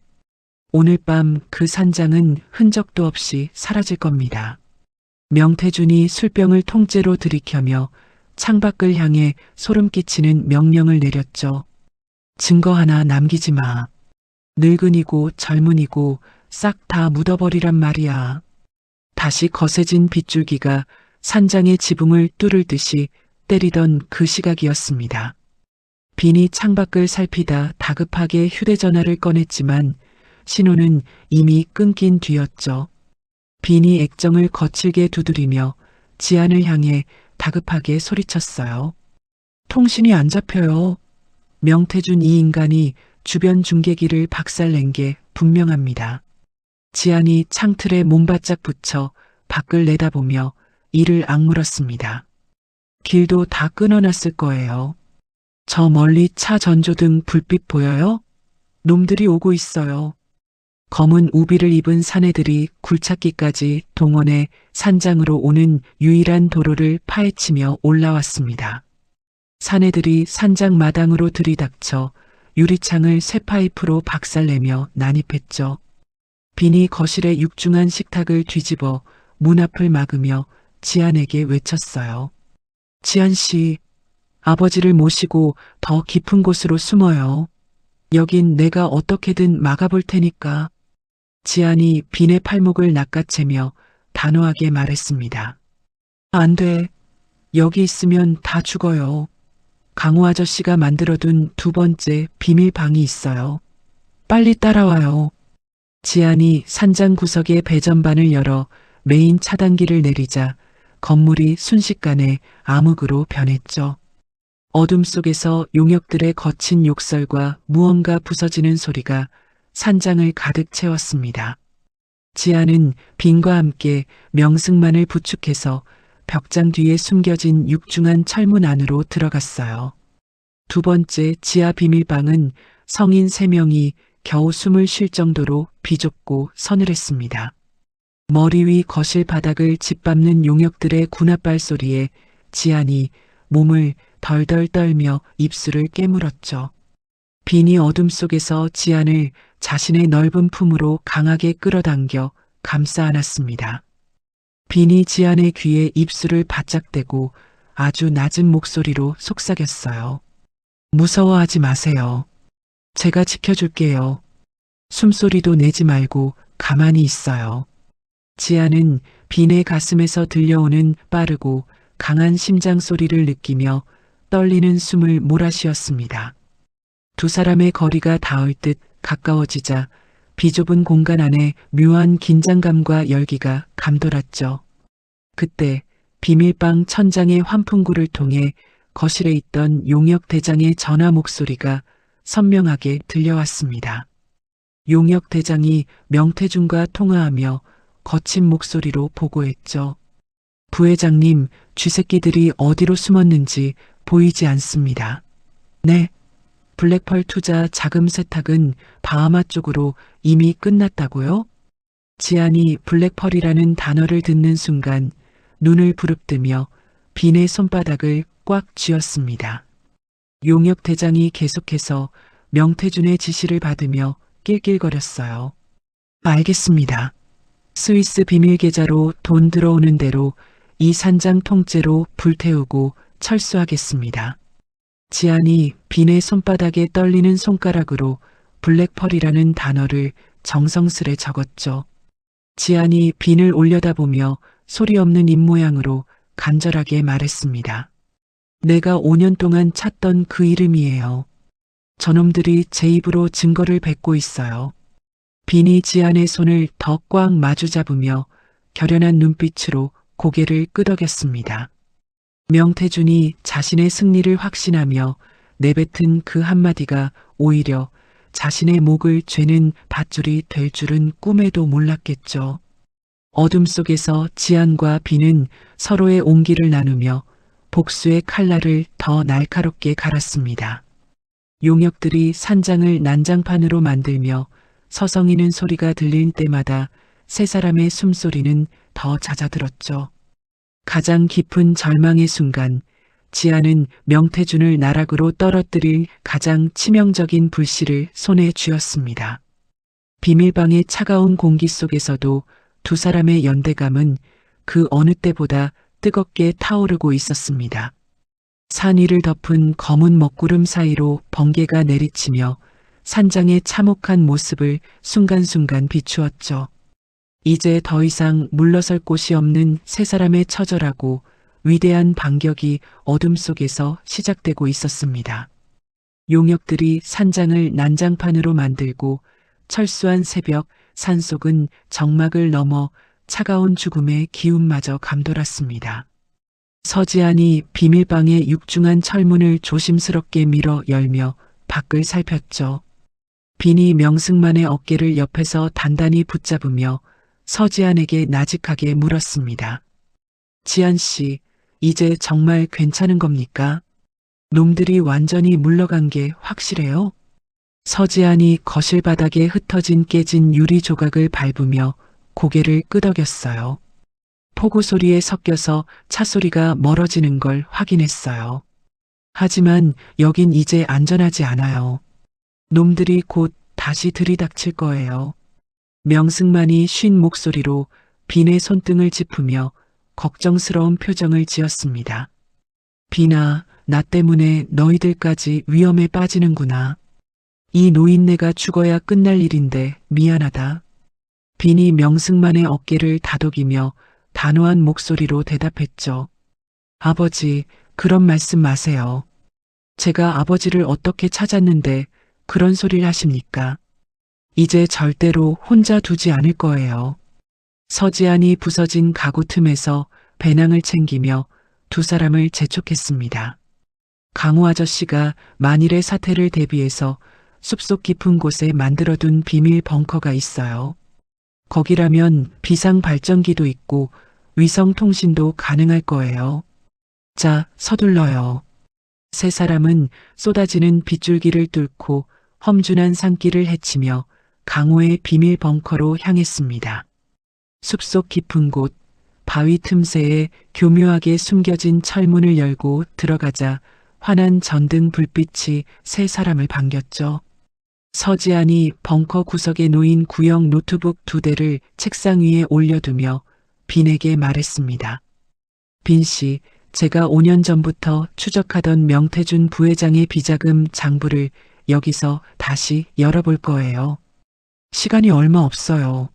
오늘 밤 그 산장은 흔적도 없이 사라질 겁니다. 명태준이 술병을 통째로 들이켜며 창밖을 향해 소름 끼치는 명령을 내렸죠. 증거 하나 남기지 마. 늙은이고 젊은이고 싹 다 묻어버리란 말이야. 다시 거세진 빗줄기가 산장의 지붕을 뚫을 듯이 때리던 그 시각이었습니다. 빈이 창밖을 살피다 다급하게 휴대전화를 꺼냈지만 신호는 이미 끊긴 뒤였죠. 빈이 액정을 거칠게 두드리며 지안을 향해 다급하게 소리쳤어요. 통신이 안 잡혀요. 명태준 이 인간이 주변 중계기를 박살낸 게 분명합니다. 지안이 창틀에 몸바짝 붙여 밖을 내다보며 이를 악물었습니다. 길도 다 끊어놨을 거예요. 저 멀리 차 전조등 불빛 보여요? 놈들이 오고 있어요. 검은 우비를 입은 사내들이 굴착기까지 동원해 산장으로 오는 유일한 도로를 파헤치며 올라왔습니다. 사내들이 산장 마당으로 들이닥쳐 유리창을 쇠파이프로 박살내며 난입했죠. 빈이 거실의 육중한 식탁을 뒤집어 문 앞을 막으며 지안에게 외쳤어요. 지안 씨, 아버지를 모시고 더 깊은 곳으로 숨어요. 여긴 내가 어떻게든 막아볼 테니까. 지안이 빈의 팔목을 낚아채며 단호하게 말했습니다. 안 돼. 여기 있으면 다 죽어요. 강호 아저씨가 만들어둔 두 번째 비밀방이 있어요. 빨리 따라와요. 지안이 산장 구석의 배전반을 열어 메인 차단기를 내리자 건물이 순식간에 암흑으로 변했죠. 어둠 속에서 용역들의 거친 욕설과 무언가 부서지는 소리가 산장을 가득 채웠습니다. 지안은 빈과 함께 명승만을 부축해서 벽장 뒤에 숨겨진 육중한 철문 안으로 들어갔어요. 두 번째 지하 비밀방은 성인 3명이 겨우 숨을 쉴 정도로 비좁고 서늘했습니다. 머리 위 거실 바닥을 짓밟는 용역들의 군합발 소리에 지안이 몸을 덜덜 떨며 입술을 깨물었죠. 빈이 어둠 속에서 지안을 자신의 넓은 품으로 강하게 끌어당겨 감싸 안았습니다. 빈이 지안의 귀에 입술을 바짝 대고 아주 낮은 목소리로 속삭였어요. 무서워하지 마세요. 제가 지켜줄게요. 숨소리도 내지 말고 가만히 있어요. 지안은 빈의 가슴에서 들려오는 빠르고 강한 심장 소리를 느끼며 떨리는 숨을 몰아쉬었습니다. 두 사람의 거리가 닿을 듯 가까워지자 비좁은 공간 안에 묘한 긴장감과 열기가 감돌았죠. 그때 비밀방 천장의 환풍구를 통해 거실에 있던 용역 대장의 전화 목소리가 선명하게 들려왔습니다. 용역 대장이 명태준과 통화하며 거친 목소리로 보고했죠. 부회장님, 쥐새끼들이 어디로 숨었는지 보이지 않습니다. 네. 블랙펄 투자 자금 세탁은 바하마 쪽으로 이미 끝났다고요? 지안이 블랙펄이라는 단어를 듣는 순간 눈을 부릅뜨며 빈의 손바닥을 꽉 쥐었습니다. 용역 대장이 계속해서 명태준의 지시를 받으며 낄낄거렸어요. 알겠습니다. 스위스 비밀 계좌로 돈 들어오는 대로 이 산장 통째로 불태우고 철수하겠습니다. 지안이 빈의 손바닥에 떨리는 손가락으로 블랙펄이라는 단어를 정성스레 적었죠. 지안이 빈을 올려다보며 소리 없는 입모양으로 간절하게 말했습니다. 내가 5년 동안 찾던 그 이름이에요. 저놈들이 제 입으로 증거를 뱉고 있어요. 빈이 지안의 손을 더 꽉 마주 잡으며 결연한 눈빛으로 고개를 끄덕였습니다. 명태준이 자신의 승리를 확신하며 내뱉은 그 한마디가 오히려 자신의 목을 죄는 밧줄이 될 줄은 꿈에도 몰랐겠죠. 어둠 속에서 지안과 빈은 서로의 온기를 나누며 복수의 칼날을 더 날카롭게 갈았습니다. 용역들이 산장을 난장판으로 만들며 서성이는 소리가 들릴 때마다 세 사람의 숨소리는 더 잦아들었죠. 가장 깊은 절망의 순간 지안은 명태준을 나락으로 떨어뜨릴 가장 치명적인 불씨를 손에 쥐었습니다. 비밀방의 차가운 공기 속에서도 두 사람의 연대감은 그 어느 때보다 뜨겁게 타오르고 있었습니다. 산 위를 덮은 검은 먹구름 사이로 번개가 내리치며 산장의 참혹한 모습을 순간순간 비추었죠. 이제 더 이상 물러설 곳이 없는 세 사람의 처절하고 위대한 반격이 어둠 속에서 시작되고 있었습니다. 용역들이 산장을 난장판으로 만들고 철수한 새벽 산속은 정막을 넘어 차가운 죽음의 기운마저 감돌았습니다. 서지안이 비밀방의 육중한 철문을 조심스럽게 밀어 열며 밖을 살폈죠. 빈이 명승만의 어깨를 옆에서 단단히 붙잡으며 서지안에게 나직하게 물었습니다. 지안 씨, 이제 정말 괜찮은 겁니까? 놈들이 완전히 물러간 게 확실해요? 서지안이 거실 바닥에 흩어진 깨진 유리 조각을 밟으며 고개를 끄덕였어요. 폭우 소리에 섞여서 차 소리가 멀어지는 걸 확인했어요. 하지만 여긴 이제 안전하지 않아요. 놈들이 곧 다시 들이닥칠 거예요. 명승만이 쉰 목소리로 빈의 손등을 짚으며 걱정스러운 표정을 지었습니다. 빈아, 나 때문에 너희들까지 위험에 빠지는구나. 이 노인네가 죽어야 끝날 일인데 미안하다. 빈이 명승만의 어깨를 다독이며 단호한 목소리로 대답했죠. 아버지, 그런 말씀 마세요. 제가 아버지를 어떻게 찾았는데 그런 소리를 하십니까? 이제 절대로 혼자 두지 않을 거예요. 서지안이 부서진 가구 틈에서 배낭을 챙기며 두 사람을 재촉했습니다. 강호 아저씨가 만일의 사태를 대비해서 숲속 깊은 곳에 만들어둔 비밀 벙커가 있어요. 거기라면 비상 발전기도 있고 위성 통신도 가능할 거예요. 자, 서둘러요. 세 사람은 쏟아지는 빗줄기를 뚫고 험준한 산길을 헤치며 강호의 비밀 벙커로 향했습니다. 숲속 깊은 곳, 바위 틈새에 교묘하게 숨겨진 철문을 열고 들어가자 환한 전등 불빛이 세 사람을 반겼죠. 서지안이 벙커 구석에 놓인 구형 노트북 2대를 책상 위에 올려두며 빈에게 말했습니다. 빈 씨, 제가 5년 전부터 추적하던 명태준 부회장의 비자금 장부를 여기서 다시 열어볼 거예요. 시간이 얼마 없어요.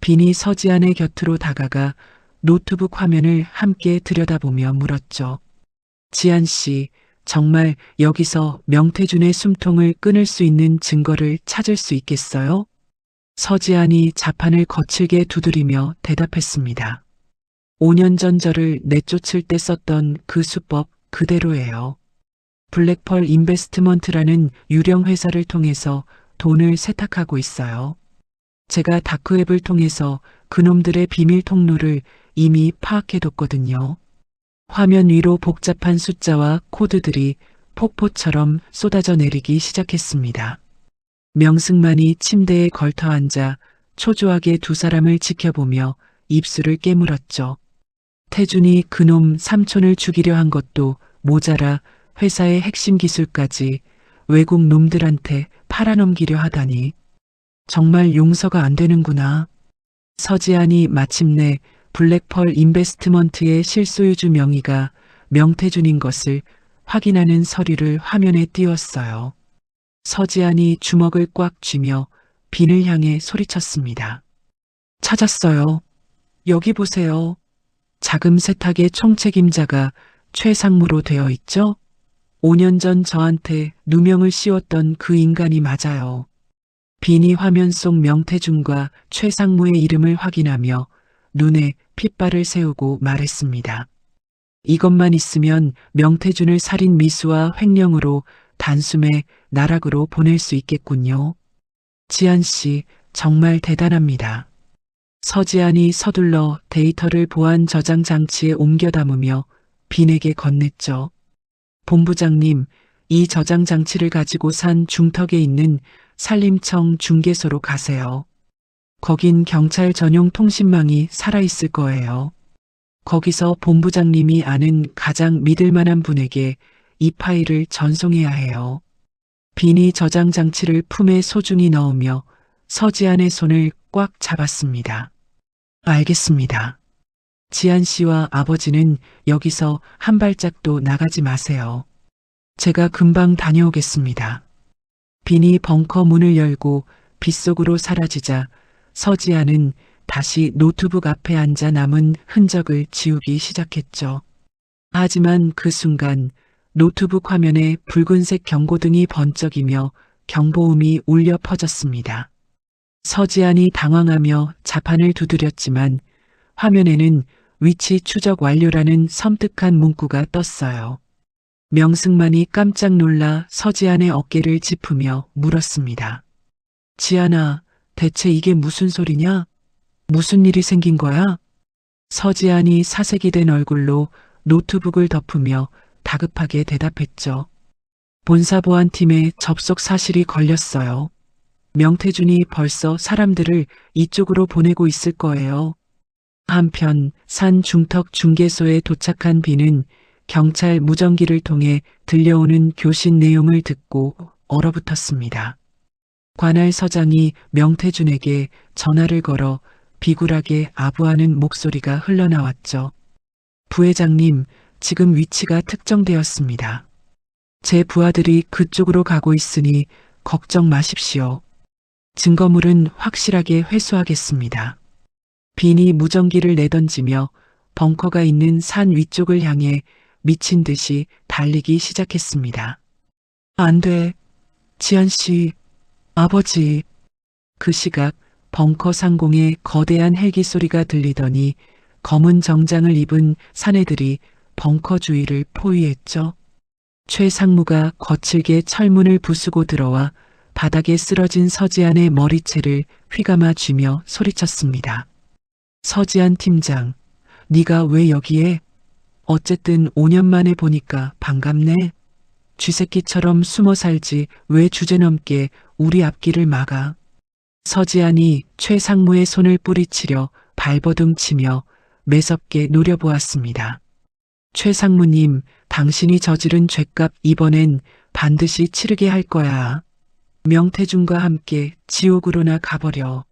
빈이 서지안의 곁으로 다가가 노트북 화면을 함께 들여다보며 물었죠. 지안 씨, 정말 여기서 명태준의 숨통을 끊을 수 있는 증거를 찾을 수 있겠어요? 서지안이 자판을 거칠게 두드리며 대답했습니다. 5년 전 저를 내쫓을 때 썼던 그 수법 그대로예요. 블랙펄 인베스트먼트라는 유령 회사를 통해서 돈을 세탁하고 있어요. 제가 다크웹을 통해서 그놈들의 비밀 통로를 이미 파악해뒀거든요. 화면 위로 복잡한 숫자와 코드들이 폭포처럼 쏟아져 내리기 시작했습니다. 명승만이 침대에 걸터 앉아 초조하게 두 사람을 지켜보며 입술을 깨물었죠. 태준이 그놈 삼촌을 죽이려 한 것도 모자라 회사의 핵심 기술까지 외국 놈들한테 팔아넘기려 하다니. 정말 용서가 안 되는구나. 서지안이 마침내 블랙펄 인베스트먼트의 실소유주 명의가 명태준인 것을 확인하는 서류를 화면에 띄웠어요. 서지안이 주먹을 꽉 쥐며 빈을 향해 소리쳤습니다. 찾았어요. 여기 보세요. 자금 세탁의 총책임자가 최상무로 되어 있죠? 5년 전 저한테 누명을 씌웠던 그 인간이 맞아요. 빈이 화면 속 명태준과 최상무의 이름을 확인하며 눈에 핏발을 세우고 말했습니다. 이것만 있으면 명태준을 살인 미수와 횡령으로 단숨에 나락으로 보낼 수 있겠군요. 지안 씨, 정말 대단합니다. 서지안이 서둘러 데이터를 보안 저장 장치에 옮겨 담으며 빈에게 건넸죠. 본부장님, 이 저장 장치를 가지고 산 중턱에 있는 산림청 중개소로 가세요. 거긴 경찰 전용 통신망이 살아있을 거예요. 거기서 본부장님이 아는 가장 믿을 만한 분에게 이 파일을 전송해야 해요. 빈이 저장 장치를 품에 소중히 넣으며 서지안의 손을 꽉 잡았습니다. 알겠습니다. 지안 씨와 아버지는 여기서 한 발짝도 나가지 마세요. 제가 금방 다녀오겠습니다. 빈이 벙커 문을 열고 빗속으로 사라지자 서지안은 다시 노트북 앞에 앉아 남은 흔적을 지우기 시작했죠. 하지만 그 순간 노트북 화면에 붉은색 경고등이 번쩍이며 경보음이 울려 퍼졌습니다. 서지안이 당황하며 자판을 두드렸지만 화면에는 위치 추적 완료라는 섬뜩한 문구가 떴어요. 명승만이 깜짝 놀라 서지안의 어깨를 짚으며 물었습니다. 지안아, 대체 이게 무슨 소리냐? 무슨 일이 생긴 거야? 서지안이 사색이 된 얼굴로 노트북을 덮으며 다급하게 대답했죠. 본사보안팀에 접속 사실이 걸렸어요. 명태준이 벌써 사람들을 이쪽으로 보내고 있을 거예요. 한편 산 중턱 중개소에 도착한 빈은 경찰 무전기를 통해 들려오는 교신 내용을 듣고 얼어붙었습니다. 관할 서장이 명태준에게 전화를 걸어 비굴하게 아부하는 목소리가 흘러나왔죠. 부회장님, 지금 위치가 특정되었습니다. 제 부하들이 그쪽으로 가고 있으니 걱정 마십시오. 증거물은 확실하게 회수하겠습니다. 빈이 무전기를 내던지며 벙커가 있는 산 위쪽을 향해 미친 듯이 달리기 시작했습니다. 안 돼. 지안 씨, 아버지. 그 시각 벙커 상공에 거대한 헬기 소리가 들리더니 검은 정장을 입은 사내들이 벙커 주위를 포위했죠. 최상무가 거칠게 철문을 부수고 들어와 바닥에 쓰러진 서지안의 머리채를 휘감아 쥐며 소리쳤습니다. 서지안 팀장, 네가 왜 여기에? 어쨌든 5년 만에 보니까 반갑네. 쥐새끼처럼 숨어 살지 왜 주제넘게 우리 앞길을 막아. 서지안이 최상무의 손을 뿌리치려 발버둥 치며 매섭게 노려보았습니다. 최상무님, 당신이 저지른 죄값 이번엔 반드시 치르게 할 거야. 명태준과 함께 지옥으로나 가버려.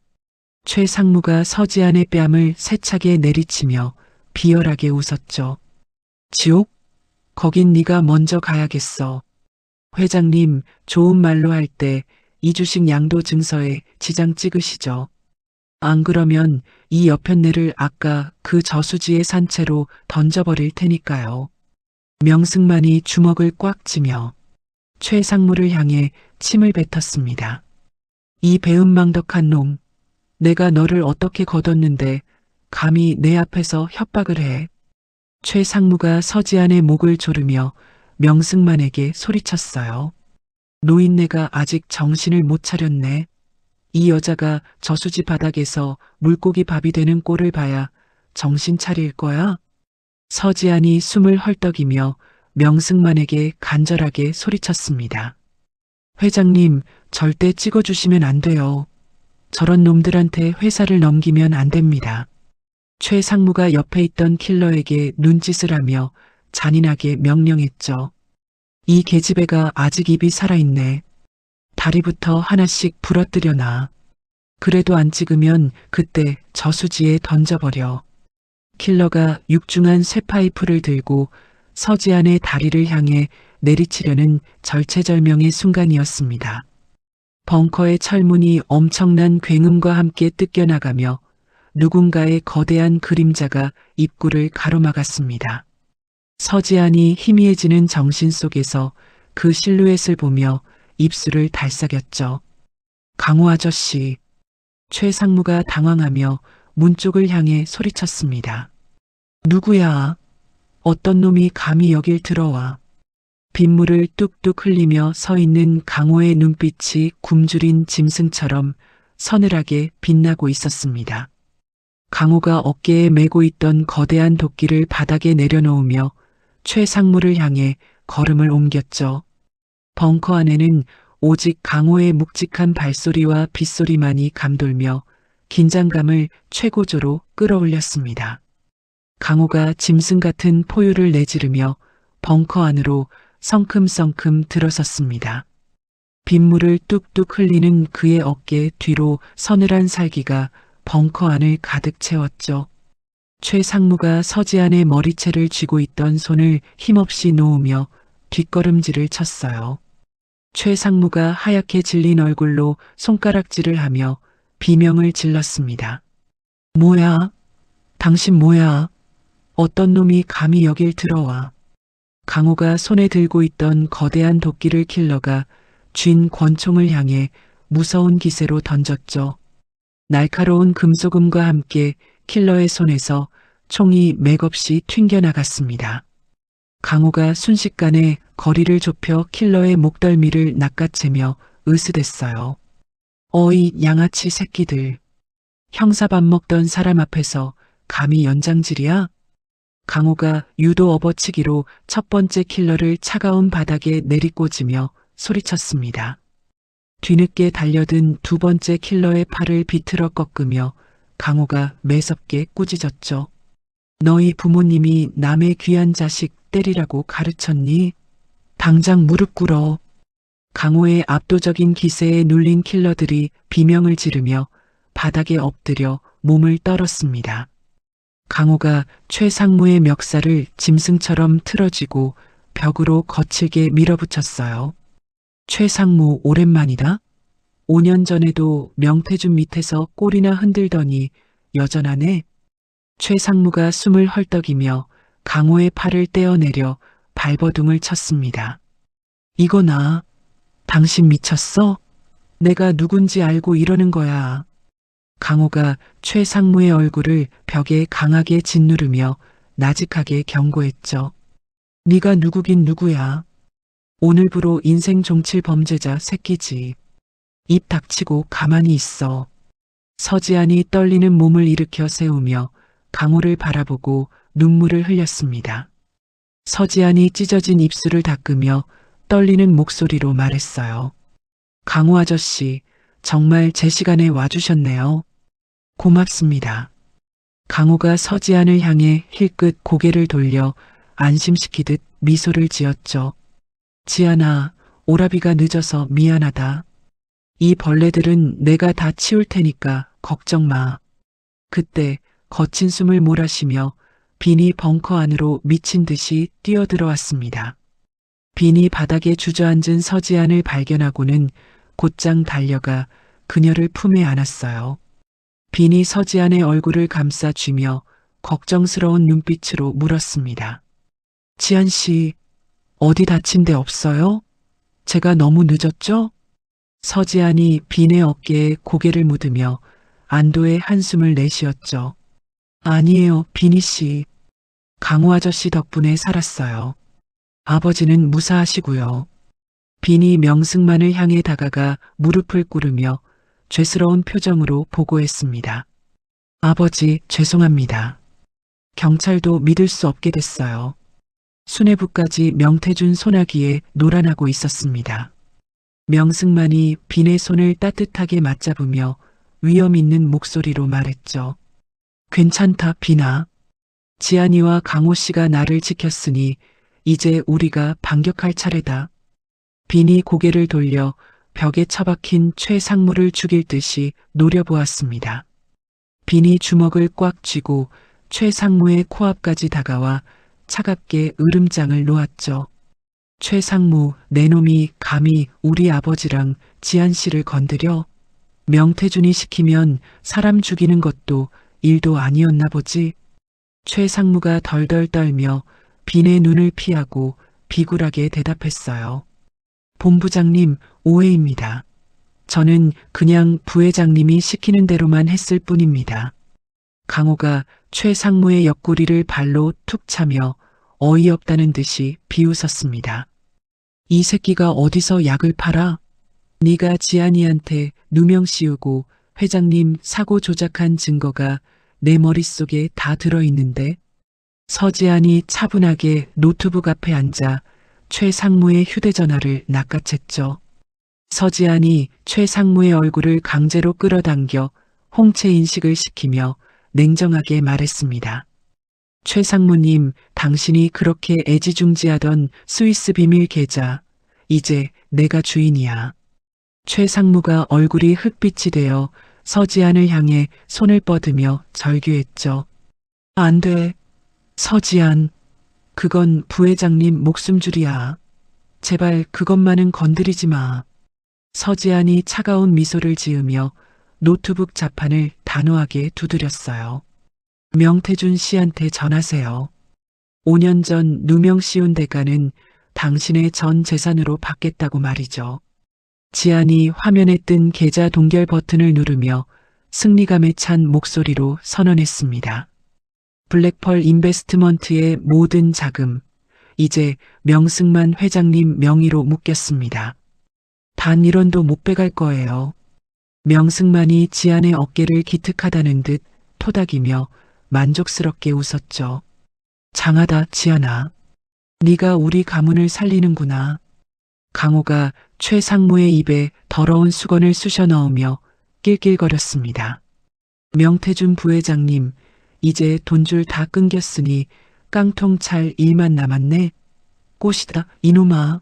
최상무가 서지안의 뺨을 세차게 내리치며 비열하게 웃었죠. 지옥? 거긴 네가 먼저 가야겠어. 회장님, 좋은 말로 할 때 이주식 양도 증서에 지장 찍으시죠. 안 그러면 이 여편네를 아까 그 저수지의 산채로 던져버릴 테니까요. 명승만이 주먹을 꽉 쥐며 최상무를 향해 침을 뱉었습니다. 이 배은망덕한 놈, 내가 너를 어떻게 거뒀는데 감히 내 앞에서 협박을 해. 최상무가 서지안의 목을 조르며 명승만에게 소리쳤어요. 노인네가 아직 정신을 못 차렸네. 이 여자가 저수지 바닥에서 물고기 밥이 되는 꼴을 봐야 정신 차릴 거야. 서지안이 숨을 헐떡이며 명승만에게 간절하게 소리쳤습니다. 회장님, 절대 찍어주시면 안 돼요. 저런 놈들한테 회사를 넘기면 안 됩니다. 최상무가 옆에 있던 킬러에게 눈짓을 하며 잔인하게 명령했죠. 이 계집애가 아직 입이 살아있네. 다리부터 하나씩 부러뜨려 놔. 그래도 안 찍으면 그때 저수지에 던져버려. 킬러가 육중한 쇠파이프를 들고 서지안의 다리를 향해 내리치려는 절체절명의 순간이었습니다. 벙커의 철문이 엄청난 굉음과 함께 뜯겨나가며 누군가의 거대한 그림자가 입구를 가로막았습니다. 서지안이 희미해지는 정신 속에서 그 실루엣을 보며 입술을 달싹였죠. 강호 아저씨. 최상무가 당황하며 문 쪽을 향해 소리쳤습니다. 누구야? 어떤 놈이 감히 여길 들어와. 빗물을 뚝뚝 흘리며 서 있는 강호의 눈빛이 굶주린 짐승처럼 서늘하게 빛나고 있었습니다. 강호가 어깨에 메고 있던 거대한 도끼를 바닥에 내려놓으며 최상무를 향해 걸음을 옮겼죠. 벙커 안에는 오직 강호의 묵직한 발소리와 빗소리만이 감돌며 긴장감을 최고조로 끌어올렸습니다. 강호가 짐승 같은 포효를 내지르며 벙커 안으로 성큼성큼 들어섰습니다. 빗물을 뚝뚝 흘리는 그의 어깨 뒤로 서늘한 살기가 벙커 안을 가득 채웠죠. 최상무가 서지안의 머리채를 쥐고 있던 손을 힘없이 놓으며 뒷걸음질을 쳤어요. 최상무가 하얗게 질린 얼굴로 손가락질을 하며 비명을 질렀습니다. 뭐야? 당신 뭐야? 어떤 놈이 감히 여길 들어와. 강호가 손에 들고 있던 거대한 도끼를 킬러가 쥔 권총을 향해 무서운 기세로 던졌죠. 날카로운 금속음과 함께 킬러의 손에서 총이 맥없이 튕겨나갔습니다. 강호가 순식간에 거리를 좁혀 킬러의 목덜미를 낚아채며 으스댔어요. 어이 양아치 새끼들. 형사밥 먹던 사람 앞에서 감히 연장질이야? 강호가 유도 업어치기로 첫 번째 킬러를 차가운 바닥에 내리꽂으며 소리쳤습니다. 뒤늦게 달려든 두 번째 킬러의 팔을 비틀어 꺾으며 강호가 매섭게 꾸짖었죠. 너희 부모님이 남의 귀한 자식 때리라고 가르쳤니? 당장 무릎 꿇어. 강호의 압도적인 기세에 눌린 킬러들이 비명을 지르며 바닥에 엎드려 몸을 떨었습니다. 강호가 최상무의 멱살을 짐승처럼 틀어쥐고 벽으로 거칠게 밀어붙였어요. 최상무 오랜만이다. 5년 전에도 명태준 밑에서 꼴이나 흔들더니 여전하네. 최상무가 숨을 헐떡이며 강호의 팔을 떼어내려 발버둥을 쳤습니다. 이거나, 당신 미쳤어? 내가 누군지 알고 이러는 거야. 강호가 최상무의 얼굴을 벽에 강하게 짓누르며 나직하게 경고했죠. 네가 누구긴 누구야. 오늘부로 인생 종칠 범죄자 새끼지. 입 닥치고 가만히 있어. 서지안이 떨리는 몸을 일으켜 세우며 강호를 바라보고 눈물을 흘렸습니다. 서지안이 찢어진 입술을 닦으며 떨리는 목소리로 말했어요. 강호 아저씨, 정말 제 시간에 와주셨네요. 고맙습니다. 강호가 서지안을 향해 힐끗 고개를 돌려 안심시키듯 미소를 지었죠. 지안아, 오라비가 늦어서 미안하다. 이 벌레들은 내가 다 치울 테니까 걱정 마. 그때 거친 숨을 몰아쉬며 빈이 벙커 안으로 미친 듯이 뛰어들어왔습니다. 빈이 바닥에 주저앉은 서지안을 발견하고는 곧장 달려가 그녀를 품에 안았어요. 빈이 서지안의 얼굴을 감싸쥐며 걱정스러운 눈빛으로 물었습니다. 지안 씨, 어디 다친 데 없어요? 제가 너무 늦었죠? 서지안이 빈의 어깨에 고개를 묻으며 안도의 한숨을 내쉬었죠. 아니에요, 빈이 씨. 강호 아저씨 덕분에 살았어요. 아버지는 무사하시고요. 빈이 명승만을 향해 다가가 무릎을 꿇으며 죄스러운 표정으로 보고했습니다. 아버지, 죄송합니다. 경찰도 믿을 수 없게 됐어요. 수뇌부까지 명태준 소나기에 놀아나고 있었습니다. 명승만이 빈의 손을 따뜻하게 맞잡으며 위험 있는 목소리로 말했죠. 괜찮다, 빈아. 지안이와 강호 씨가 나를 지켰으니 이제 우리가 반격할 차례다. 빈이 고개를 돌려 벽에 처박힌 최상무를 죽일 듯이 노려보았습니다. 빈이 주먹을 꽉 쥐고 최상무의 코앞까지 다가와 차갑게 으름장을 놓았죠. 최상무, 내 놈이 감히 우리 아버지랑 지안 씨를 건드려? 명태준이 시키면 사람 죽이는 것도 일도 아니었나 보지. 최상무가 덜덜 떨며 빈의 눈을 피하고 비굴하게 대답했어요. 본부장님, 오해입니다. 저는 그냥 부회장님이 시키는 대로만 했을 뿐입니다. 강호가 최상무의 옆구리를 발로 툭 차며 어이없다는 듯이 비웃었습니다. 이 새끼가 어디서 약을 팔아? 네가 지안이한테 누명 씌우고 회장님 사고 조작한 증거가 내 머릿속에 다 들어있는데. 서지안이 차분하게 노트북 앞에 앉아 최상무의 휴대전화를 낚아챘죠. 서지안이 최상무의 얼굴을 강제로 끌어당겨 홍채 인식을 시키며 냉정하게 말했습니다. 최상무님, 당신이 그렇게 애지중지하던 스위스 비밀 계좌, 이제 내가 주인이야. 최상무가 얼굴이 흑빛이 되어 서지안을 향해 손을 뻗으며 절규했죠. 안 돼. 서지안, 그건 부회장님 목숨줄이야. 제발 그것만은 건드리지 마. 서지안이 차가운 미소를 지으며 노트북 자판을 단호하게 두드렸어요. 명태준 씨한테 전하세요. 5년 전 누명 씌운 대가는 당신의 전 재산으로 받겠다고 말이죠. 지안이 화면에 뜬 계좌 동결 버튼을 누르며 승리감에 찬 목소리로 선언했습니다. 블랙펄 인베스트먼트의 모든 자금, 이제 명승만 회장님 명의로 묶였습니다. 단 1원도 못 빼갈 거예요. 명승만이 지안의 어깨를 기특하다는 듯 토닥이며 만족스럽게 웃었죠. 장하다, 지안아. 네가 우리 가문을 살리는구나. 강호가 최상무의 입에 더러운 수건을 쑤셔 넣으며 낄낄거렸습니다. 명태준 부회장님, 이제 돈줄 다 끊겼으니 깡통 찰 일만 남았네. 꽃이다, 이놈아.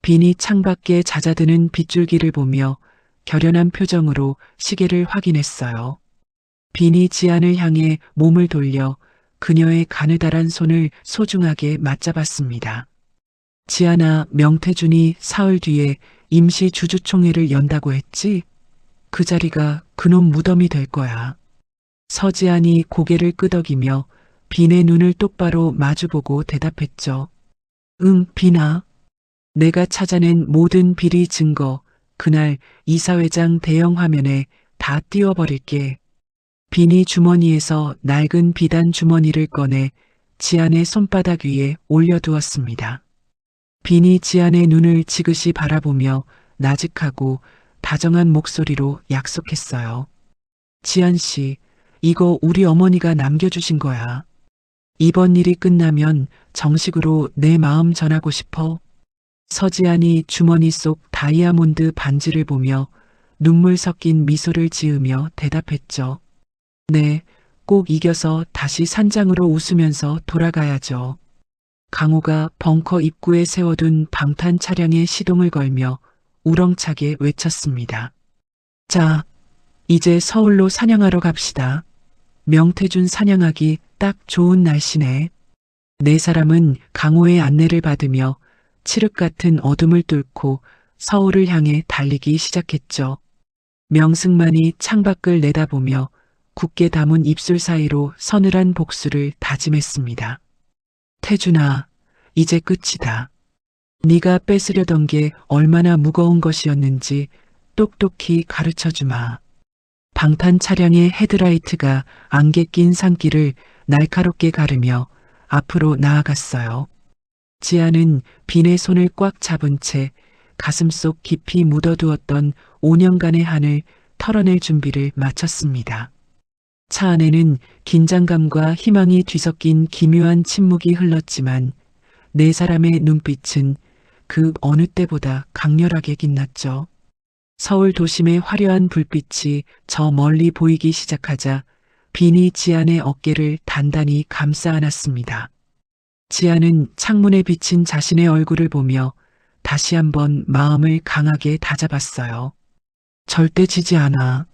빈이 창밖에 잦아드는 빗줄기를 보며 결연한 표정으로 시계를 확인했어요. 빈이 지안을 향해 몸을 돌려 그녀의 가느다란 손을 소중하게 맞잡았습니다. 지안아, 명태준이 사흘 뒤에 임시 주주총회를 연다고 했지? 그 자리가 그놈 무덤이 될 거야. 서지안이 고개를 끄덕이며 빈의 눈을 똑바로 마주보고 대답했죠. 응, 빈아. 내가 찾아낸 모든 비리 증거 그날 이사회장 대형 화면에 다 띄워버릴게. 빈이 주머니에서 낡은 비단 주머니를 꺼내 지안의 손바닥 위에 올려두었습니다. 빈이 지안의 눈을 지그시 바라보며 나직하고 다정한 목소리로 약속했어요. 지안 씨, 이거 우리 어머니가 남겨주신 거야. 이번 일이 끝나면 정식으로 내 마음 전하고 싶어. 서지안이 주머니 속 다이아몬드 반지를 보며 눈물 섞인 미소를 지으며 대답했죠. 네, 꼭 이겨서 다시 산장으로 웃으면서 돌아가야죠. 강호가 벙커 입구에 세워둔 방탄 차량에 시동을 걸며 우렁차게 외쳤습니다. 자, 이제 서울로 사냥하러 갑시다. 명태준 사냥하기 딱 좋은 날씨네. 네 사람은 강호의 안내를 받으며 칠흑 같은 어둠을 뚫고 서울을 향해 달리기 시작했죠. 명승만이 창밖을 내다보며 굳게 담은 입술 사이로 서늘한 복수를 다짐했습니다. 태준아, 이제 끝이다. 네가 뺏으려던 게 얼마나 무거운 것이었는지 똑똑히 가르쳐주마. 방탄 차량의 헤드라이트가 안개 낀 산길을 날카롭게 가르며 앞으로 나아갔어요. 지아는 빈의 손을 꽉 잡은 채 가슴속 깊이 묻어두었던 5년간의 한을 털어낼 준비를 마쳤습니다. 차 안에는 긴장감과 희망이 뒤섞인 기묘한 침묵이 흘렀지만 네 사람의 눈빛은 그 어느 때보다 강렬하게 빛났죠. 서울 도심의 화려한 불빛이 저 멀리 보이기 시작하자 빈이 지안의 어깨를 단단히 감싸 안았습니다. 지안은 창문에 비친 자신의 얼굴을 보며 다시 한번 마음을 강하게 다잡았어요. 절대 지지 않아.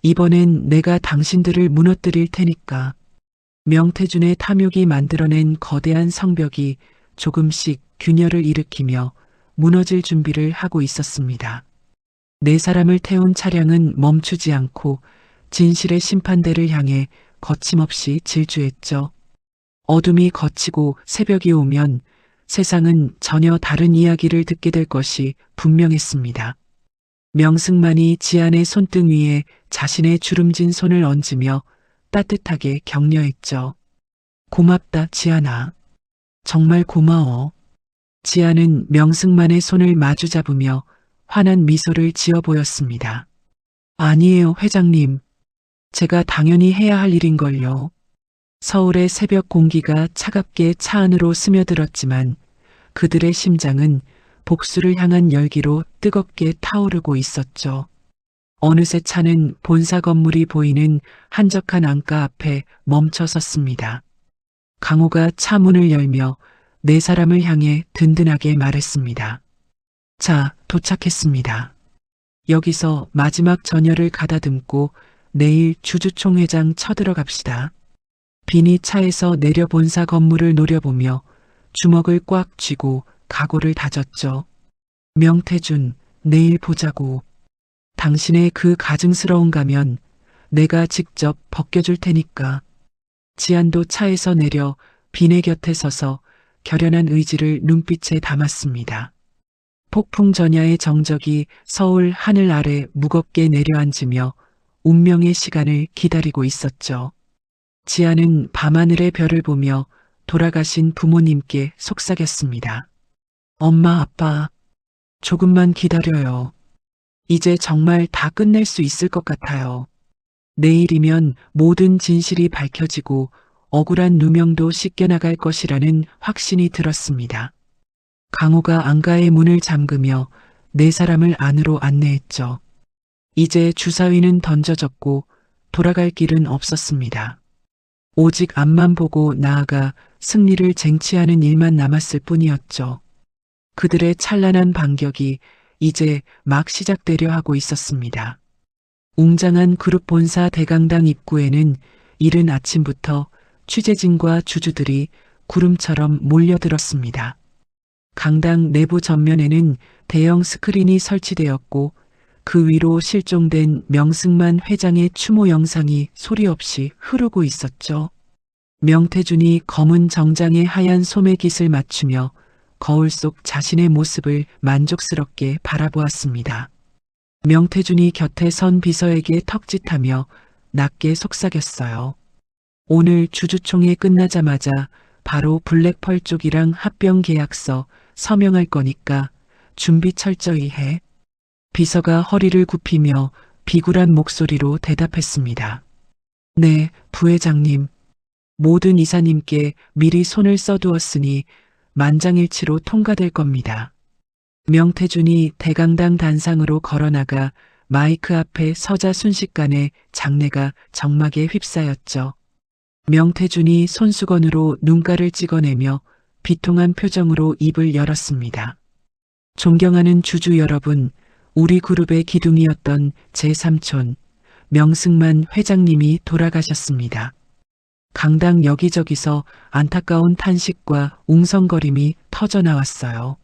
이번엔 내가 당신들을 무너뜨릴 테니까. 명태준의 탐욕이 만들어낸 거대한 성벽이 조금씩 균열을 일으키며 무너질 준비를 하고 있었습니다. 네 사람을 태운 차량은 멈추지 않고 진실의 심판대를 향해 거침없이 질주했죠. 어둠이 걷히고 새벽이 오면 세상은 전혀 다른 이야기를 듣게 될 것이 분명했습니다. 명승만이 지안의 손등 위에 자신의 주름진 손을 얹으며 따뜻하게 격려했죠. 고맙다, 지안아. 정말 고마워. 지안은 명승만의 손을 마주 잡으며 환한 미소를 지어 보였습니다. 아니에요, 회장님. 제가 당연히 해야 할 일인걸요. 서울의 새벽 공기가 차갑게 차 안으로 스며들었지만 그들의 심장은 복수를 향한 열기로 뜨겁게 타오르고 있었죠. 어느새 차는 본사 건물이 보이는 한적한 안가 앞에 멈춰 섰습니다. 강호가 차 문을 열며 네 사람을 향해 든든하게 말했습니다. 자, 도착했습니다. 여기서 마지막 전열을 가다듬고 내일 주주총회장 쳐들어갑시다. 빈이 차에서 내려 본사 건물을 노려보며 주먹을 꽉 쥐고 각오를 다졌죠. 명태준, 내일 보자고. 당신의 그 가증스러운 가면 내가 직접 벗겨줄 테니까. 지안도 차에서 내려 빈의 곁에 서서 결연한 의지를 눈빛에 담았습니다. 폭풍 전야의 정적이 서울 하늘 아래 무겁게 내려앉으며 운명의 시간을 기다리고 있었죠. 지아는 밤하늘의 별을 보며 돌아가신 부모님께 속삭였습니다. 엄마, 아빠, 조금만 기다려요. 이제 정말 다 끝낼 수 있을 것 같아요. 내일이면 모든 진실이 밝혀지고 억울한 누명도 씻겨나갈 것이라는 확신이 들었습니다. 강호가 안가의 문을 잠그며 네 사람을 안으로 안내했죠. 이제 주사위는 던져졌고 돌아갈 길은 없었습니다. 오직 앞만 보고 나아가 승리를 쟁취하는 일만 남았을 뿐이었죠. 그들의 찬란한 반격이 이제 막 시작되려 하고 있었습니다. 웅장한 그룹 본사 대강당 입구에는 이른 아침부터 취재진과 주주들이 구름처럼 몰려들었습니다. 강당 내부 전면에는 대형 스크린이 설치되었고 그 위로 실종된 명승만 회장의 추모 영상이 소리 없이 흐르고 있었죠. 명태준이 검은 정장에 하얀 소매깃을 맞추며 거울 속 자신의 모습을 만족스럽게 바라보았습니다. 명태준이 곁에 선 비서에게 턱짓하며 낮게 속삭였어요. 오늘 주주총회 끝나자마자 바로 블랙펄 쪽이랑 합병 계약서 서명할 거니까 준비 철저히 해. 비서가 허리를 굽히며 비굴한 목소리로 대답했습니다. 네, 부회장님. 모든 이사님께 미리 손을 써두었으니 만장일치로 통과될 겁니다. 명태준이 대강당 단상으로 걸어나가 마이크 앞에 서자 순식간에 장내가 적막에 휩싸였죠. 명태준이 손수건으로 눈가를 찍어내며 비통한 표정으로 입을 열었습니다. 존경하는 주주 여러분, 우리 그룹의 기둥이었던 제 삼촌 명승만 회장님이 돌아가셨습니다. 강당 여기저기서 안타까운 탄식과 웅성거림이 터져나왔어요.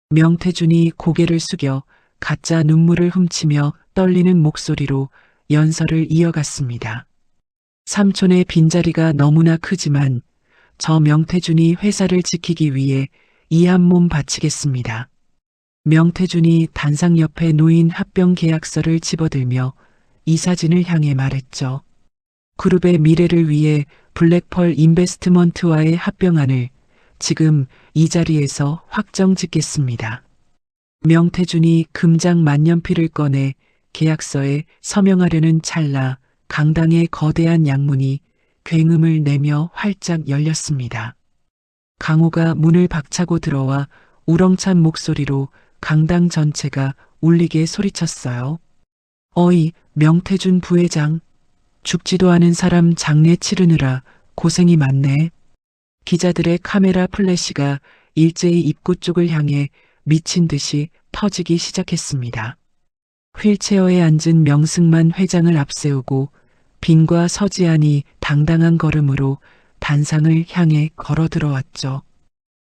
명태준이 고개를 숙여 가짜 눈물을 훔치며 떨리는 목소리로 연설을 이어갔습니다. 삼촌의 빈자리가 너무나 크지만 저 명태준이 회사를 지키기 위해 이 한 몸 바치겠습니다. 명태준이 단상 옆에 놓인 합병 계약서를 집어들며 이사진을 향해 말했죠. 그룹의 미래를 위해 블랙펄 인베스트먼트와의 합병안을 지금 이 자리에서 확정 짓겠습니다. 명태준이 금장 만년필을 꺼내 계약서에 서명하려는 찰나 강당의 거대한 양문이 굉음을 내며 활짝 열렸습니다. 강호가 문을 박차고 들어와 우렁찬 목소리로 강당 전체가 울리게 소리쳤어요. 어이, 명태준 부회장. 죽지도 않은 사람 장례 치르느라 고생이 많네. 기자들의 카메라 플래시가 일제히 입구 쪽을 향해 미친 듯이 터지기 시작했습니다. 휠체어에 앉은 명승만 회장을 앞세우고 빈과 서지안이 당당한 걸음으로 단상을 향해 걸어 들어왔죠.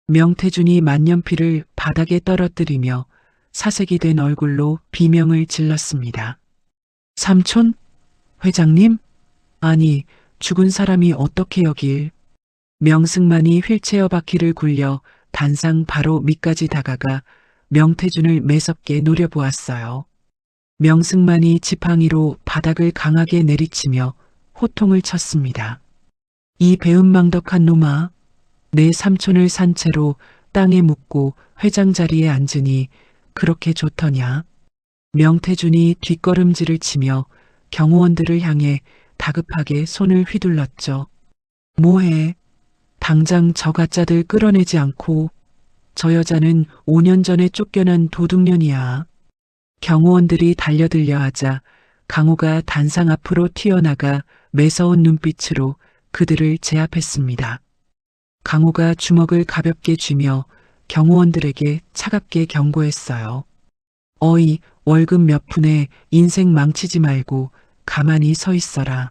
명태준이 만년필을 바닥에 떨어뜨리며 사색이 된 얼굴로 비명을 질렀습니다. 삼촌? 회장님? 아니, 죽은 사람이 어떻게 여길? 명승만이 휠체어 바퀴를 굴려 단상 바로 밑까지 다가가 명태준을 매섭게 노려보았어요. 명승만이 지팡이로 바닥을 강하게 내리치며 호통을 쳤습니다. 이 배은망덕한 놈아, 내 삼촌을 산 채로 땅에 묻고 회장 자리에 앉으니 그렇게 좋더냐? 명태준이 뒷걸음질을 치며 경호원들을 향해 다급하게 손을 휘둘렀죠. 뭐해? 당장 저 가짜들 끌어내지 않고 저 여자는 5년 전에 쫓겨난 도둑년이야. 경호원들이 달려들려 하자 강호가 단상 앞으로 튀어나가 매서운 눈빛으로 그들을 제압했습니다. 강호가 주먹을 가볍게 쥐며 경호원들에게 차갑게 경고했어요. 어이, 월급 몇 푼에 인생 망치지 말고 가만히 서 있어라.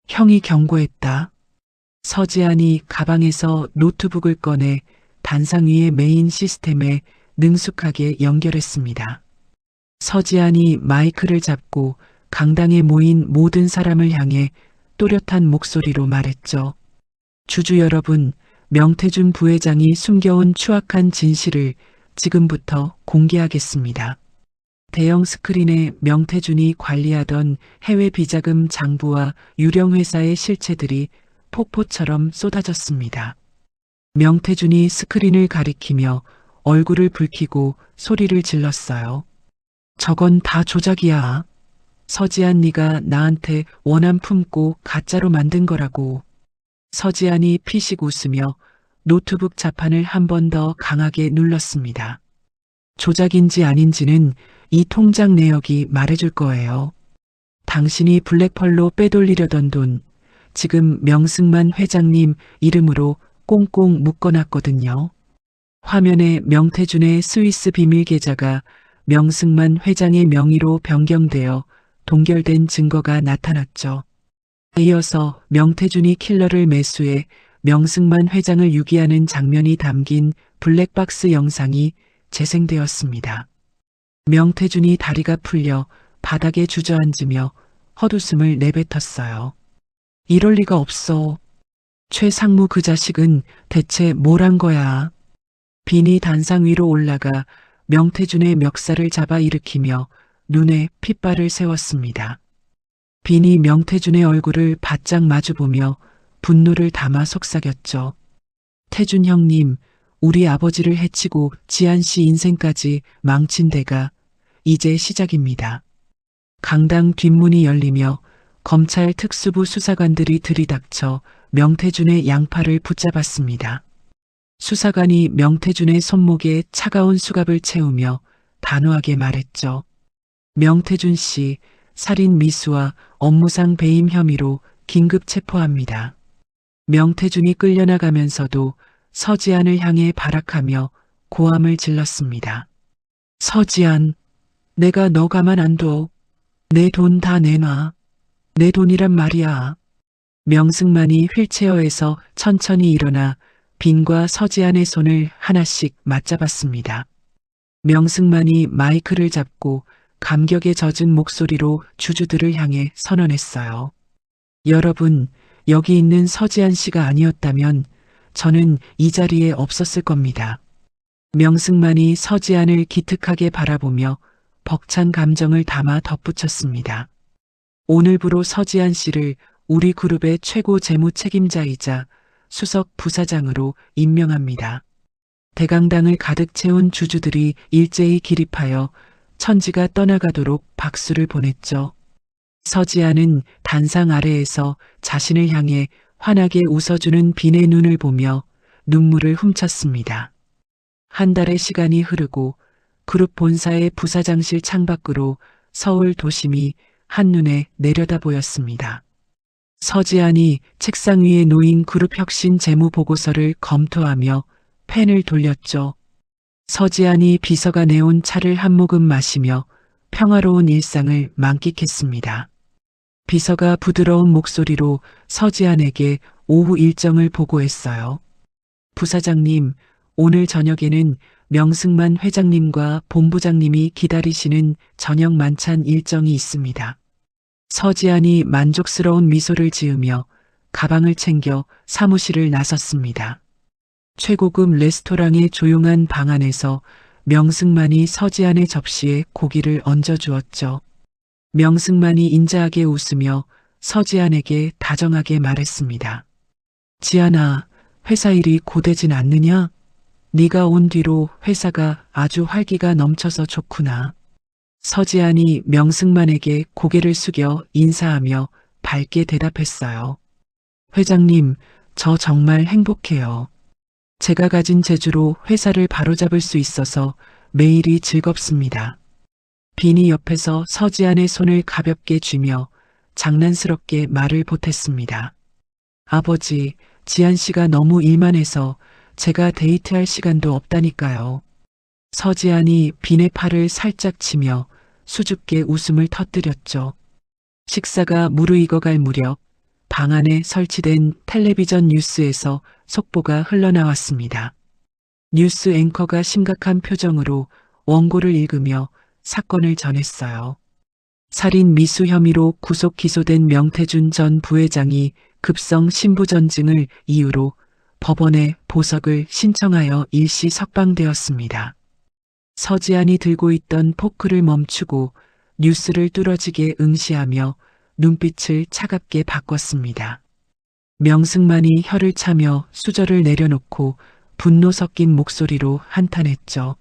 형이 경고했다. 서지안이 가방에서 노트북을 꺼내 단상 위의 메인 시스템에 능숙하게 연결했습니다. 서지안이 마이크를 잡고 강당에 모인 모든 사람을 향해 또렷한 목소리로 말했죠. 주주 여러분, 명태준 부회장이 숨겨온 추악한 진실을 지금부터 공개하겠습니다. 대형 스크린에 명태준이 관리하던 해외 비자금 장부와 유령 회사의 실체들이 폭포처럼 쏟아졌습니다. 명태준이 스크린을 가리키며 얼굴을 붉히고 소리를 질렀어요. 저건 다 조작이야. 서지안 네가 나한테 원한 품고 가짜로 만든 거라고. 서지안이 피식 웃으며 노트북 자판을 한 번 더 강하게 눌렀습니다. 조작인지 아닌지는 이 통장 내역이 말해줄 거예요. 당신이 블랙펄로 빼돌리려던 돈, 지금 명승만 회장님 이름으로 꽁꽁 묶어놨거든요. 화면에 명태준의 스위스 비밀 계좌가 명승만 회장의 명의로 변경되어 동결된 증거가 나타났죠. 이어서 명태준이 킬러를 매수해 명승만 회장을 유기하는 장면이 담긴 블랙박스 영상이 재생되었습니다. 명태준이 다리가 풀려 바닥에 주저앉으며 헛웃음을 내뱉었어요. 이럴 리가 없어. 최 상무 그 자식은 대체 뭘 한 거야? 빈이 단상 위로 올라가 명태준의 멱살을 잡아 일으키며 눈에 핏발을 세웠습니다. 빈이 명태준의 얼굴을 바짝 마주보며 분노를 담아 속삭였죠. 태준 형님, 우리 아버지를 해치고 지한 씨 인생까지 망친 데가 이제 시작입니다. 강당 뒷문이 열리며 검찰 특수부 수사관들이 들이닥쳐 명태준의 양팔을 붙잡았습니다. 수사관이 명태준의 손목에 차가운 수갑을 채우며 단호하게 말했죠. 명태준 씨, 살인 미수와 업무상 배임 혐의로 긴급 체포합니다. 명태준이 끌려나가면서도 서지안을 향해 발악하며 고함을 질렀습니다. 서지안, 내가 너 가만 안 둬. 내 돈 다 내놔. 내 돈이란 말이야. 명승만이 휠체어에서 천천히 일어나 빈과 서지안의 손을 하나씩 맞잡았습니다. 명승만이 마이크를 잡고 감격에 젖은 목소리로 주주들을 향해 선언했어요. 여러분, 여기 있는 서지안 씨가 아니었다면 저는 이 자리에 없었을 겁니다. 명승만이 서지안을 기특하게 바라보며 벅찬 감정을 담아 덧붙였습니다. 오늘부로 서지안 씨를 우리 그룹의 최고 재무 책임자이자 수석 부사장으로 임명합니다. 대강당을 가득 채운 주주들이 일제히 기립하여 천지가 떠나가도록 박수를 보냈죠. 서지안은 단상 아래에서 자신을 향해 환하게 웃어주는 빈의 눈을 보며 눈물을 훔쳤습니다. 한 달의 시간이 흐르고 그룹 본사의 부사장실 창밖으로 서울 도심이 한눈에 내려다 보였습니다. 서지안이 책상 위에 놓인 그룹 혁신 재무 보고서를 검토하며 펜을 돌렸죠. 서지안이 비서가 내온 차를 한 모금 마시며 평화로운 일상을 만끽했습니다. 비서가 부드러운 목소리로 서지안에게 오후 일정을 보고했어요. 부사장님, 오늘 저녁에는 명승만 회장님과 본부장님이 기다리시는 저녁 만찬 일정이 있습니다. 서지안이 만족스러운 미소를 지으며 가방을 챙겨 사무실을 나섰습니다. 최고급 레스토랑의 조용한 방 안에서 명승만이 서지안의 접시에 고기를 얹어주었죠. 명승만이 인자하게 웃으며 서지안에게 다정하게 말했습니다. 지안아, 회사 일이 고되진 않느냐? 네가 온 뒤로 회사가 아주 활기가 넘쳐서 좋구나. 서지안이 명승만에게 고개를 숙여 인사하며 밝게 대답했어요. 회장님, 저 정말 행복해요. 제가 가진 재주로 회사를 바로잡을 수 있어서 매일이 즐겁습니다. 빈이 옆에서 서지안의 손을 가볍게 쥐며 장난스럽게 말을 보탰습니다. 아버지, 지안 씨가 너무 일만 해서 제가 데이트할 시간도 없다니까요. 서지안이 빈의 팔을 살짝 치며 수줍게 웃음을 터뜨렸죠. 식사가 무르익어갈 무렵 방 안에 설치된 텔레비전 뉴스에서 속보가 흘러나왔습니다. 뉴스 앵커가 심각한 표정으로 원고를 읽으며 사건을 전했어요. 살인 미수 혐의로 구속 기소된 명태준 전 부회장이 급성 신부전증을 이유로 법원에 보석을 신청하여 일시 석방되었습니다. 서지안이 들고 있던 포크를 멈추고 뉴스를 뚫어지게 응시하며 눈빛을 차갑게 바꿨습니다. 명승만이 혀를 차며 수저를 내려놓고 분노 섞인 목소리로 한탄했죠.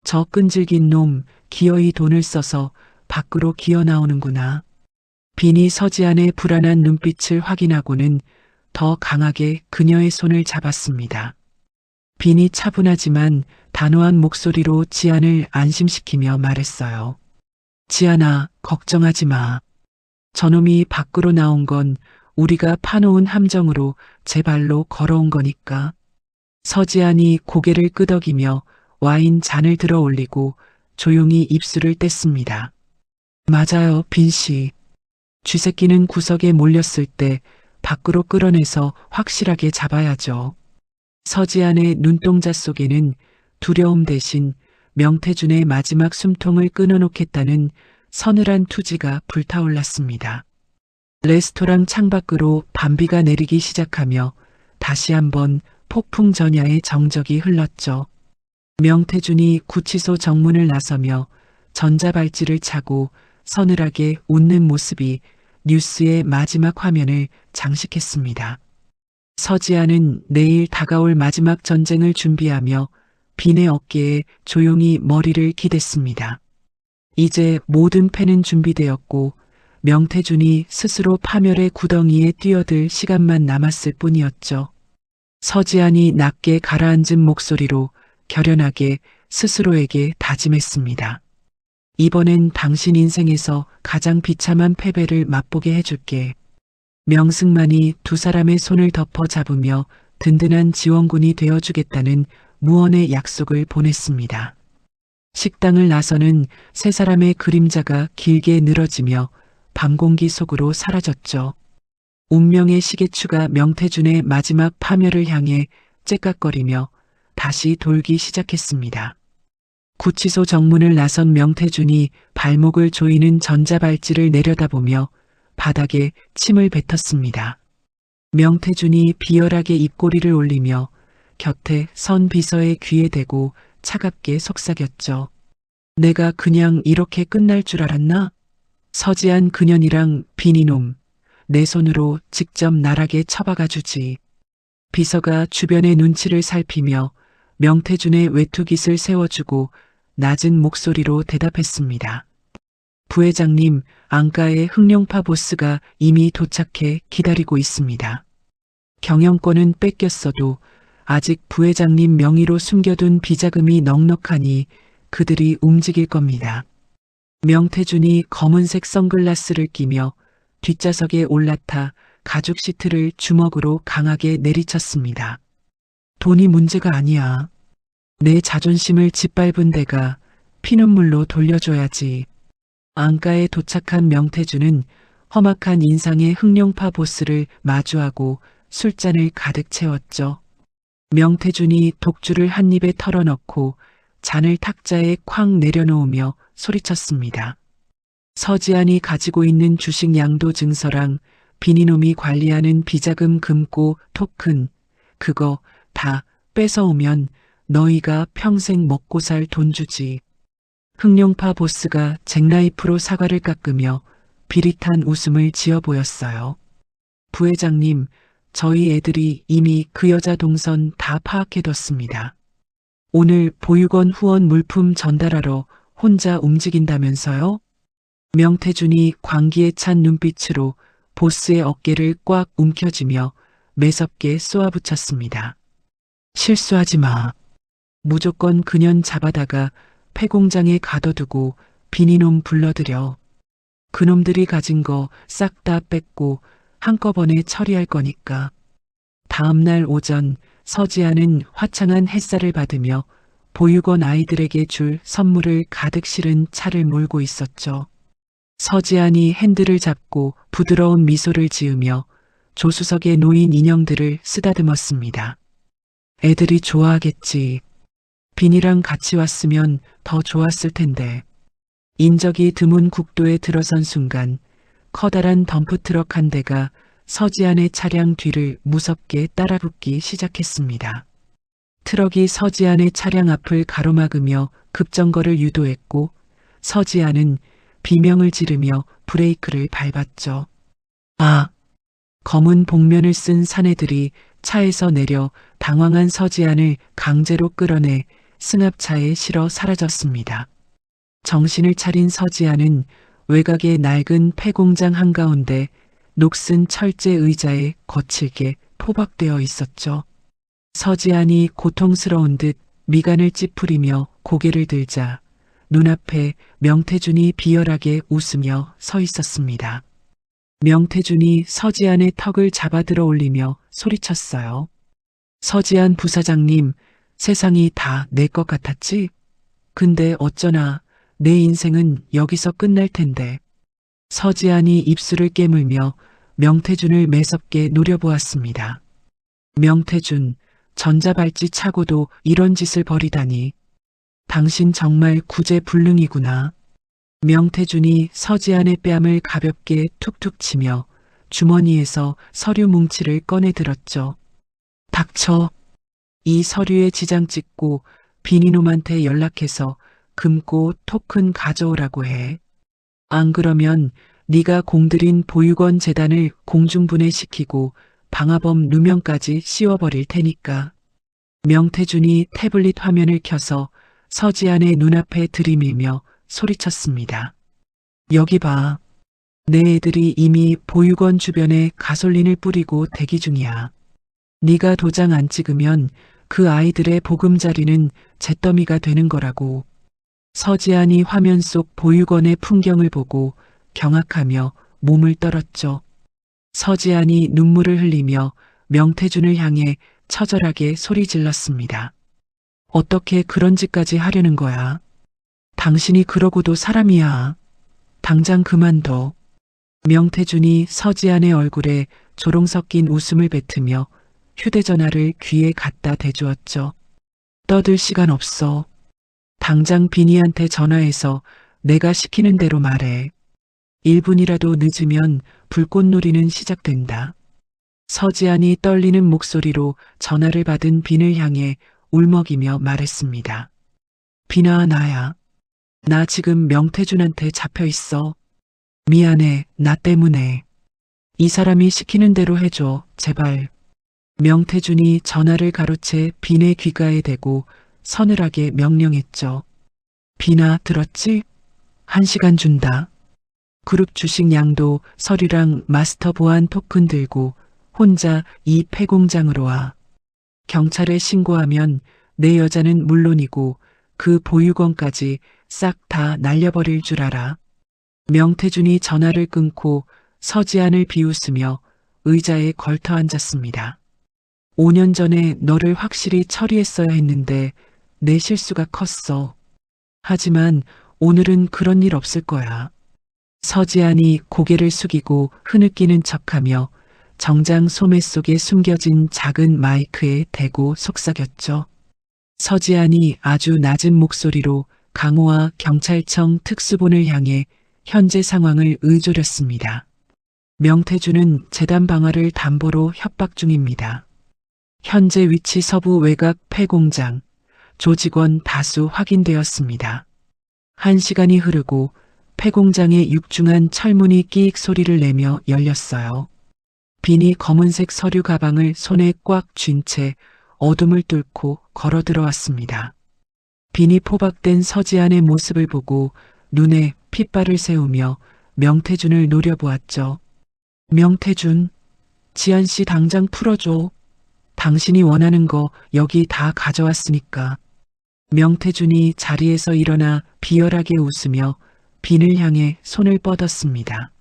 저 끈질긴 놈, 기어이 돈을 써서 밖으로 기어 나오는구나. 빈이 서지안의 불안한 눈빛을 확인하고는 더 강하게 그녀의 손을 잡았습니다. 빈이 차분하지만 단호한 목소리로 지안을 안심시키며 말했어요. 지안아, 걱정하지 마. 저놈이 밖으로 나온 건 우리가 파놓은 함정으로 제 발로 걸어온 거니까. 서지안이 고개를 끄덕이며 와인 잔을 들어 올리고 조용히 입술을 뗐습니다. 맞아요, 빈씨. 쥐새끼는 구석에 몰렸을 때 밖으로 끌어내서 확실하게 잡아야죠. 서지안의 눈동자 속에는 두려움 대신 명태준의 마지막 숨통을 끊어놓겠다는 서늘한 투지가 불타올랐습니다. 레스토랑 창밖으로 밤비가 내리기 시작하며 다시 한번 폭풍 전야의 정적이 흘렀죠. 명태준이 구치소 정문을 나서며 전자발찌를 차고 서늘하게 웃는 모습이 뉴스의 마지막 화면을 장식했습니다. 서지안은 내일 다가올 마지막 전쟁을 준비하며 빈의 어깨에 조용히 머리를 기댔습니다. 이제 모든 패는 준비되었고 명태준이 스스로 파멸의 구덩이에 뛰어들 시간만 남았을 뿐이었죠. 서지안이 낮게 가라앉은 목소리로 결연하게 스스로에게 다짐했습니다. 이번엔 당신 인생에서 가장 비참한 패배를 맛보게 해줄게. 명승만이 두 사람의 손을 덮어 잡으며 든든한 지원군이 되어주겠다는 무언의 약속을 보냈습니다. 식당을 나서는 세 사람의 그림자가 길게 늘어지며 밤공기 속으로 사라졌죠. 운명의 시계추가 명태준의 마지막 파멸을 향해 째깍거리며 다시 돌기 시작했습니다. 구치소 정문을 나선 명태준이 발목을 조이는 전자발찌를 내려다보며 바닥에 침을 뱉었습니다. 명태준이 비열하게 입꼬리를 올리며 곁에 선 비서의 귀에 대고 차갑게 속삭였죠. 내가 그냥 이렇게 끝날 줄 알았나? 서지한 그년이랑 비니놈, 내 손으로 직접 나락에 처박아 주지. 비서가 주변의 눈치를 살피며 명태준의 외투깃을 세워주고 낮은 목소리로 대답했습니다. 부회장님, 안가의 흑룡파 보스가 이미 도착해 기다리고 있습니다. 경영권은 뺏겼어도 아직 부회장님 명의로 숨겨둔 비자금이 넉넉하니 그들이 움직일 겁니다. 명태준이 검은색 선글라스를 끼며 뒷좌석에 올라타 가죽 시트를 주먹으로 강하게 내리쳤습니다. 돈이 문제가 아니야. 내 자존심을 짓밟은 데가 피눈물로 돌려줘야지. 안가에 도착한 명태준은 험악한 인상의 흑룡파 보스를 마주하고 술잔을 가득 채웠죠. 명태준이 독주를 한 입에 털어넣고 잔을 탁자에 쾅 내려놓으며 소리쳤습니다. 서지안이 가지고 있는 주식 양도 증서랑 비니놈이 관리하는 비자금 금고 토큰, 그거 다 뺏어오면 너희가 평생 먹고 살 돈 주지. 흑룡파 보스가 잭나이프로 사과를 깎으며 비릿한 웃음을 지어 보였어요. 부회장님, 저희 애들이 이미 그 여자 동선 다 파악해뒀습니다. 오늘 보육원 후원 물품 전달하러 혼자 움직인다면서요? 명태준이 광기에 찬 눈빛으로 보스의 어깨를 꽉 움켜쥐며 매섭게 쏘아붙였습니다. 실수하지 마. 무조건 그년 잡아다가 폐공장에 가둬두고 비니놈 불러들여. 그놈들이 가진 거 싹 다 뺏고 한꺼번에 처리할 거니까. 다음날 오전 서지아는 화창한 햇살을 받으며 보육원 아이들에게 줄 선물을 가득 실은 차를 몰고 있었죠. 서지안이 핸들을 잡고 부드러운 미소를 지으며 조수석에 놓인 인형들을 쓰다듬었습니다. 애들이 좋아하겠지. 빈이랑 같이 왔으면 더 좋았을 텐데. 인적이 드문 국도에 들어선 순간 커다란 덤프트럭 한 대가 서지안의 차량 뒤를 무섭게 따라붙기 시작했습니다. 트럭이 서지안의 차량 앞을 가로막으며 급정거를 유도했고 서지안은 비명을 지르며 브레이크를 밟았죠. 아! 검은 복면을 쓴 사내들이 차에서 내려 당황한 서지안을 강제로 끌어내 승합차에 실어 사라졌습니다. 정신을 차린 서지안은 외곽의 낡은 폐공장 한가운데 녹슨 철제 의자에 거칠게 포박되어 있었죠. 서지안이 고통스러운 듯 미간을 찌푸리며 고개를 들자 눈앞에 명태준이 비열하게 웃으며 서 있었습니다. 명태준이 서지안의 턱을 잡아들어 올리며 소리쳤어요. 서지안 부사장님, 세상이 다 내 것 같았지? 근데 어쩌나 내 인생은 여기서 끝날 텐데. 서지안이 입술을 깨물며 명태준을 매섭게 노려보았습니다. 명태준, 전자발찌 차고도 이런 짓을 벌이다니. 당신 정말 구제불능이구나. 명태준이 서지안의 뺨을 가볍게 툭툭 치며 주머니에서 서류 뭉치를 꺼내 들었죠. 닥쳐. 이 서류에 지장 찍고 비니놈한테 연락해서 금고 토큰 가져오라고 해. 안 그러면 네가 공들인 보육원 재단을 공중분해시키고 방화범 누명까지 씌워버릴 테니까. 명태준이 태블릿 화면을 켜서 서지안의 눈앞에 들이밀며 소리쳤습니다. 여기 봐. 내 애들이 이미 보육원 주변에 가솔린을 뿌리고 대기 중이야. 네가 도장 안 찍으면 그 아이들의 보금자리는 잿더미가 되는 거라고. 서지안이 화면 속 보육원의 풍경을 보고 경악하며 몸을 떨었죠. 서지안이 눈물을 흘리며 명태준을 향해 처절하게 소리 질렀습니다. 어떻게 그런 짓까지 하려는 거야? 당신이 그러고도 사람이야. 당장 그만둬. 명태준이 서지안의 얼굴에 조롱 섞인 웃음을 뱉으며 휴대전화를 귀에 갖다 대주었죠. 떠들 시간 없어. 당장 비니한테 전화해서 내가 시키는 대로 말해. 1분이라도 늦으면 불꽃놀이는 시작된다. 서지안이 떨리는 목소리로 전화를 받은 빈을 향해 울먹이며 말했습니다. 빈아, 나야. 나 지금 명태준한테 잡혀 있어. 미안해, 나 때문에. 이 사람이 시키는 대로 해줘, 제발. 명태준이 전화를 가로채 빈의 귓가에 대고 서늘하게 명령했죠. 빈아, 들었지? 1시간 준다. 그룹 주식 양도 서류랑 마스터 보안 토큰 들고 혼자 이 폐공장으로 와. 경찰에 신고하면 내 여자는 물론이고 그 보유권까지 싹 다 날려버릴 줄 알아. 명태준이 전화를 끊고 서지안을 비웃으며 의자에 걸터 앉았습니다. 5년 전에 너를 확실히 처리했어야 했는데 내 실수가 컸어. 하지만 오늘은 그런 일 없을 거야. 서지안이 고개를 숙이고 흐느끼는 척하며 정장 소매 속에 숨겨진 작은 마이크에 대고 속삭였죠. 서지안이 아주 낮은 목소리로 강호와 경찰청 특수본을 향해 현재 상황을 의조렸습니다. 명태준은 재단 방화를 담보로 협박 중입니다. 현재 위치 서부 외곽 폐공장, 조직원 다수 확인되었습니다. 1시간이 흐르고 폐공장의 육중한 철문이 끼익 소리를 내며 열렸어요. 빈이 검은색 서류 가방을 손에 꽉 쥔 채 어둠을 뚫고 걸어 들어왔습니다. 빈이 포박된 서지안의 모습을 보고 눈에 핏발을 세우며 명태준을 노려보았죠. 명태준, 지안 씨 당장 풀어줘. 당신이 원하는 거 여기 다 가져왔으니까. 명태준이 자리에서 일어나 비열하게 웃으며 빈을 향해 손을 뻗었습니다.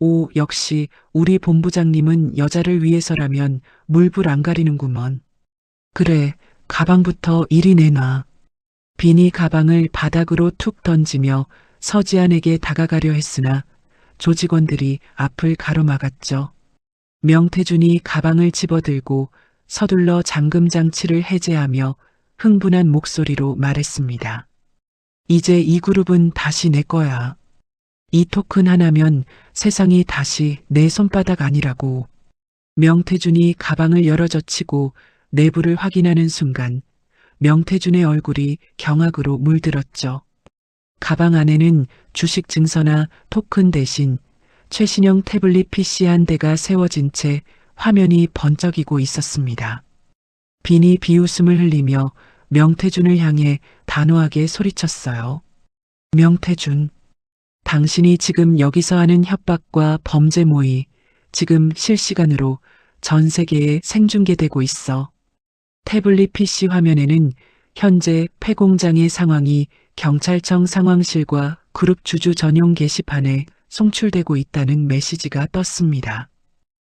오, 역시 우리 본부장님은 여자를 위해서라면 물불 안 가리는구먼. 그래, 가방부터 이리 내놔. 빈이 가방을 바닥으로 툭 던지며 서지안에게 다가가려 했으나 조직원들이 앞을 가로막았죠. 명태준이 가방을 집어들고 서둘러 잠금 장치를 해제하며 흥분한 목소리로 말했습니다. 이제 이 그룹은 다시 내 거야. 이 토큰 하나면 세상이 다시 내 손바닥 아니라고. 명태준이 가방을 열어젖히고 내부를 확인하는 순간 명태준의 얼굴이 경악으로 물들었죠. 가방 안에는 주식 증서나 토큰 대신 최신형 태블릿 PC 한 대가 세워진 채 화면이 번쩍이고 있었습니다. 빈이 비웃음을 흘리며 명태준을 향해 단호하게 소리쳤어요. 명태준, 당신이 지금 여기서 하는 협박과 범죄 모의, 지금 실시간으로 전 세계에 생중계되고 있어. 태블릿 PC 화면에는 현재 폐공장의 상황이 경찰청 상황실과 그룹 주주 전용 게시판에 송출되고 있다는 메시지가 떴습니다.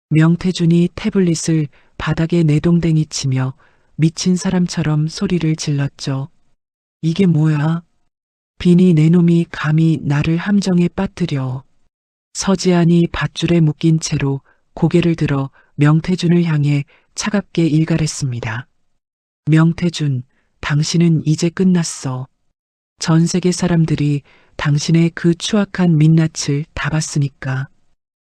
명태준이 태블릿을 바닥에 내동댕이 치며 미친 사람처럼 소리를 질렀죠. 이게 뭐야? 빈이 내 놈이 감히 나를 함정에 빠뜨려. 서지안이 밧줄에 묶인 채로 고개를 들어 명태준을 향해 차갑게 일갈했습니다. 명태준, 당신은 이제 끝났어. 전 세계 사람들이 당신의 그 추악한 민낯을 다 봤으니까.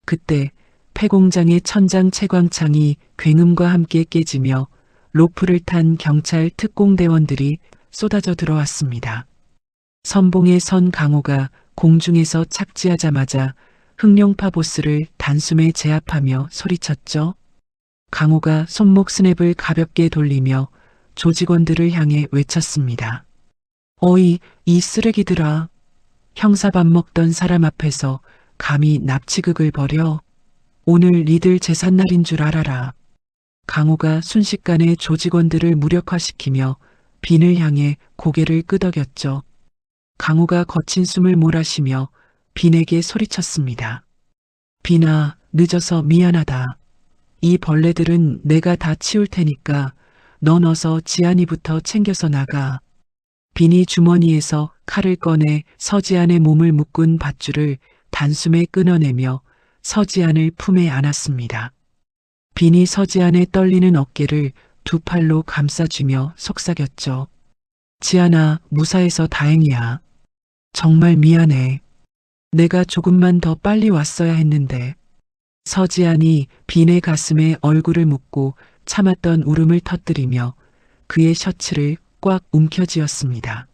그때 폐공장의 천장 채광창이 굉음과 함께 깨지며 로프를 탄 경찰 특공대원들이 쏟아져 들어왔습니다. 선봉에 선 강호가 공중에서 착지하자마자 흑룡파 보스를 단숨에 제압하며 소리쳤죠. 강호가 손목 스냅을 가볍게 돌리며 조직원들을 향해 외쳤습니다. 어이, 이 쓰레기들아. 형사 밥 먹던 사람 앞에서 감히 납치극을 벌여. 오늘 니들 제삿날인 줄 알아라. 강호가 순식간에 조직원들을 무력화시키며 빈을 향해 고개를 끄덕였죠. 강호가 거친 숨을 몰아쉬며 빈에게 소리쳤습니다. 빈아, 늦어서 미안하다. 이 벌레들은 내가 다 치울 테니까 넌 어서 지안이부터 챙겨서 나가. 비니 주머니에서 칼을 꺼내 서지안의 몸을 묶은 밧줄을 단숨에 끊어내며 서지안을 품에 안았습니다. 비니 서지안의 떨리는 어깨를 두 팔로 감싸주며 속삭였죠. 지안아, 무사해서 다행이야. 정말 미안해. 내가 조금만 더 빨리 왔어야 했는데. 서지안이 빈의 가슴에 얼굴을 묻고 참았던 울음을 터뜨리며 그의 셔츠를 꽉 움켜쥐었습니다.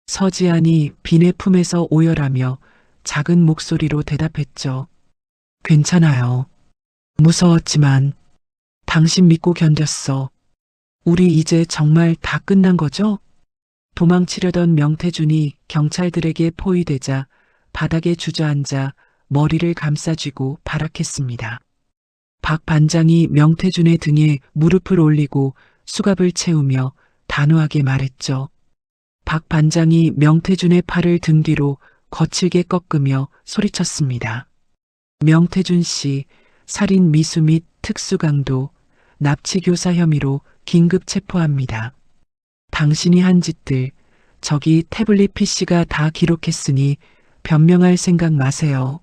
서지안이 빈의 품에서 오열하며 작은 목소리로 대답했죠. 괜찮아요. 무서웠지만 당신 믿고 견뎠어. 우리 이제 정말 다 끝난 거죠? 도망치려던 명태준이 경찰들에게 포위되자 바닥에 주저앉아 머리를 감싸쥐고 발악했습니다. 박 반장이 명태준의 등에 무릎을 올리고 수갑을 채우며 단호하게 말했죠. 박 반장이 명태준의 팔을 등 뒤로 거칠게 꺾으며 소리쳤습니다. 명태준 씨, 살인 미수 및 특수강도, 납치교사 혐의로 긴급 체포합니다. 당신이 한 짓들, 저기 태블릿 PC가 다 기록했으니 변명할 생각 마세요.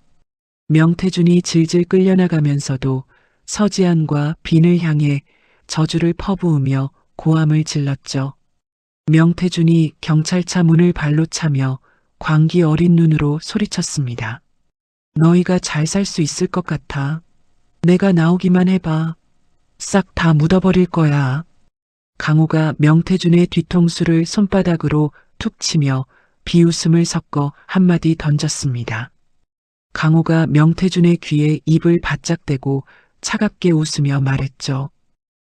명태준이 질질 끌려나가면서도 서지안과 빈을 향해 저주를 퍼부으며 고함을 질렀죠. 명태준이 경찰차 문을 발로 차며 광기 어린 눈으로 소리쳤습니다. 너희가 잘 살 수 있을 것 같아. 내가 나오기만 해봐. 싹 다 묻어버릴 거야. 강호가 명태준의 뒤통수를 손바닥으로 툭 치며 비웃음을 섞어 한마디 던졌습니다. 강호가 명태준의 귀에 입을 바짝 대고 차갑게 웃으며 말했죠.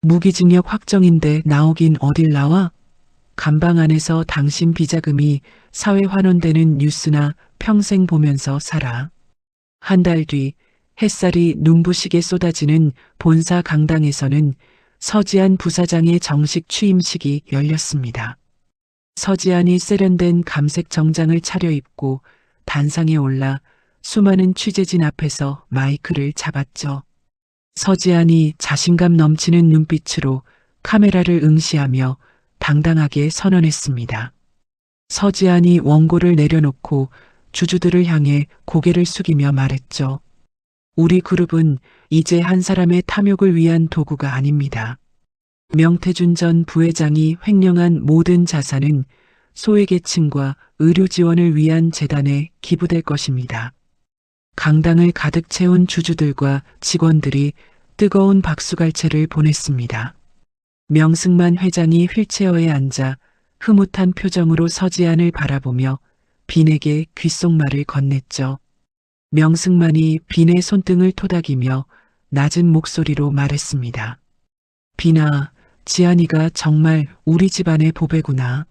무기징역 확정인데 나오긴 어딜 나와? 감방 안에서 당신 비자금이 사회 환원되는 뉴스나 평생 보면서 살아. 한 달 뒤 햇살이 눈부시게 쏟아지는 본사 강당에서는 서지안 부사장의 정식 취임식이 열렸습니다. 서지안이 세련된 감색 정장을 차려입고 단상에 올라 수많은 취재진 앞에서 마이크를 잡았죠. 서지안이 자신감 넘치는 눈빛으로 카메라를 응시하며 당당하게 선언했습니다. 서지안이 원고를 내려놓고 주주들을 향해 고개를 숙이며 말했죠. 우리 그룹은 이제 한 사람의 탐욕을 위한 도구가 아닙니다. 명태준 전 부회장이 횡령한 모든 자산은 소외계층과 의료 지원을 위한 재단에 기부될 것입니다. 강당을 가득 채운 주주들과 직원들이 뜨거운 박수갈채를 보냈습니다. 명승만 회장이 휠체어에 앉아 흐뭇한 표정으로 서지안을 바라보며 빈에게 귓속말을 건넸죠. 명승만이 빈의 손등을 토닥이며 낮은 목소리로 말했습니다. 빈아, 지안이가 정말 우리 집안의 보배구나.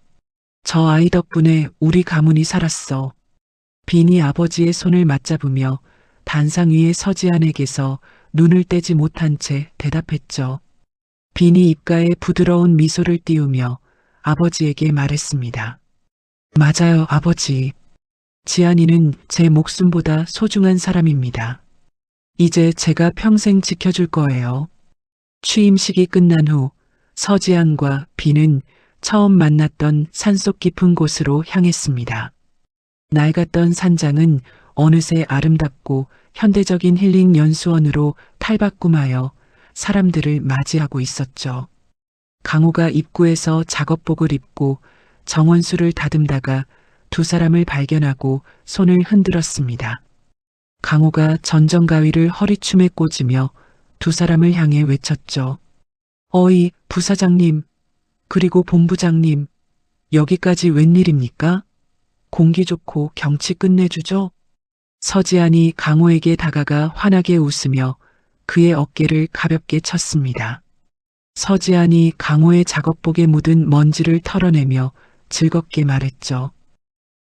저 아이 덕분에 우리 가문이 살았어. 빈이 아버지의 손을 맞잡으며 단상 위의 서지안에게서 눈을 떼지 못한 채 대답했죠. 빈이 입가에 부드러운 미소를 띄우며 아버지에게 말했습니다. 맞아요, 아버지. 지안이는 제 목숨보다 소중한 사람입니다. 이제 제가 평생 지켜줄 거예요. 취임식이 끝난 후 서지안과 빈은 처음 만났던 산속 깊은 곳으로 향했습니다. 낡았던 산장은 어느새 아름답고 현대적인 힐링 연수원으로 탈바꿈하여 사람들을 맞이하고 있었죠. 강호가 입구에서 작업복을 입고 정원수를 다듬다가 두 사람을 발견하고 손을 흔들었습니다. 강호가 전정가위를 허리춤에 꽂으며 두 사람을 향해 외쳤죠. 어이, 부사장님, 그리고 본부장님, 여기까지 웬일입니까? 공기 좋고 경치 끝내주죠? 서지안이 강호에게 다가가 환하게 웃으며 그의 어깨를 가볍게 쳤습니다. 서지안이 강호의 작업복에 묻은 먼지를 털어내며 즐겁게 말했죠.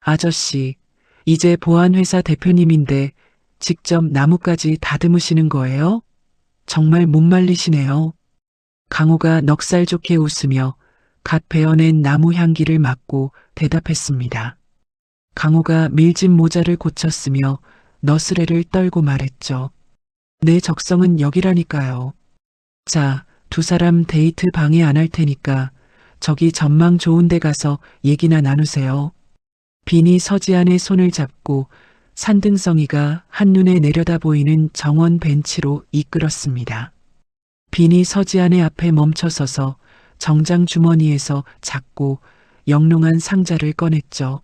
아저씨, 이제 보안회사 대표님인데 직접 나무까지 다듬으시는 거예요? 정말 못 말리시네요. 강호가 넉살 좋게 웃으며 갓 베어낸 나무 향기를 맡고 대답했습니다. 강호가 밀짚 모자를 고쳤으며 너스레를 떨고 말했죠. 내 적성은 여기라니까요. 자, 두 사람 데이트 방해 안 할 테니까 저기 전망 좋은 데 가서 얘기나 나누세요. 빈이 서지안의 손을 잡고 산등성이가 한눈에 내려다 보이는 정원 벤치로 이끌었습니다. 빈이 서지안의 앞에 멈춰서서 정장 주머니에서 작고 영롱한 상자를 꺼냈죠.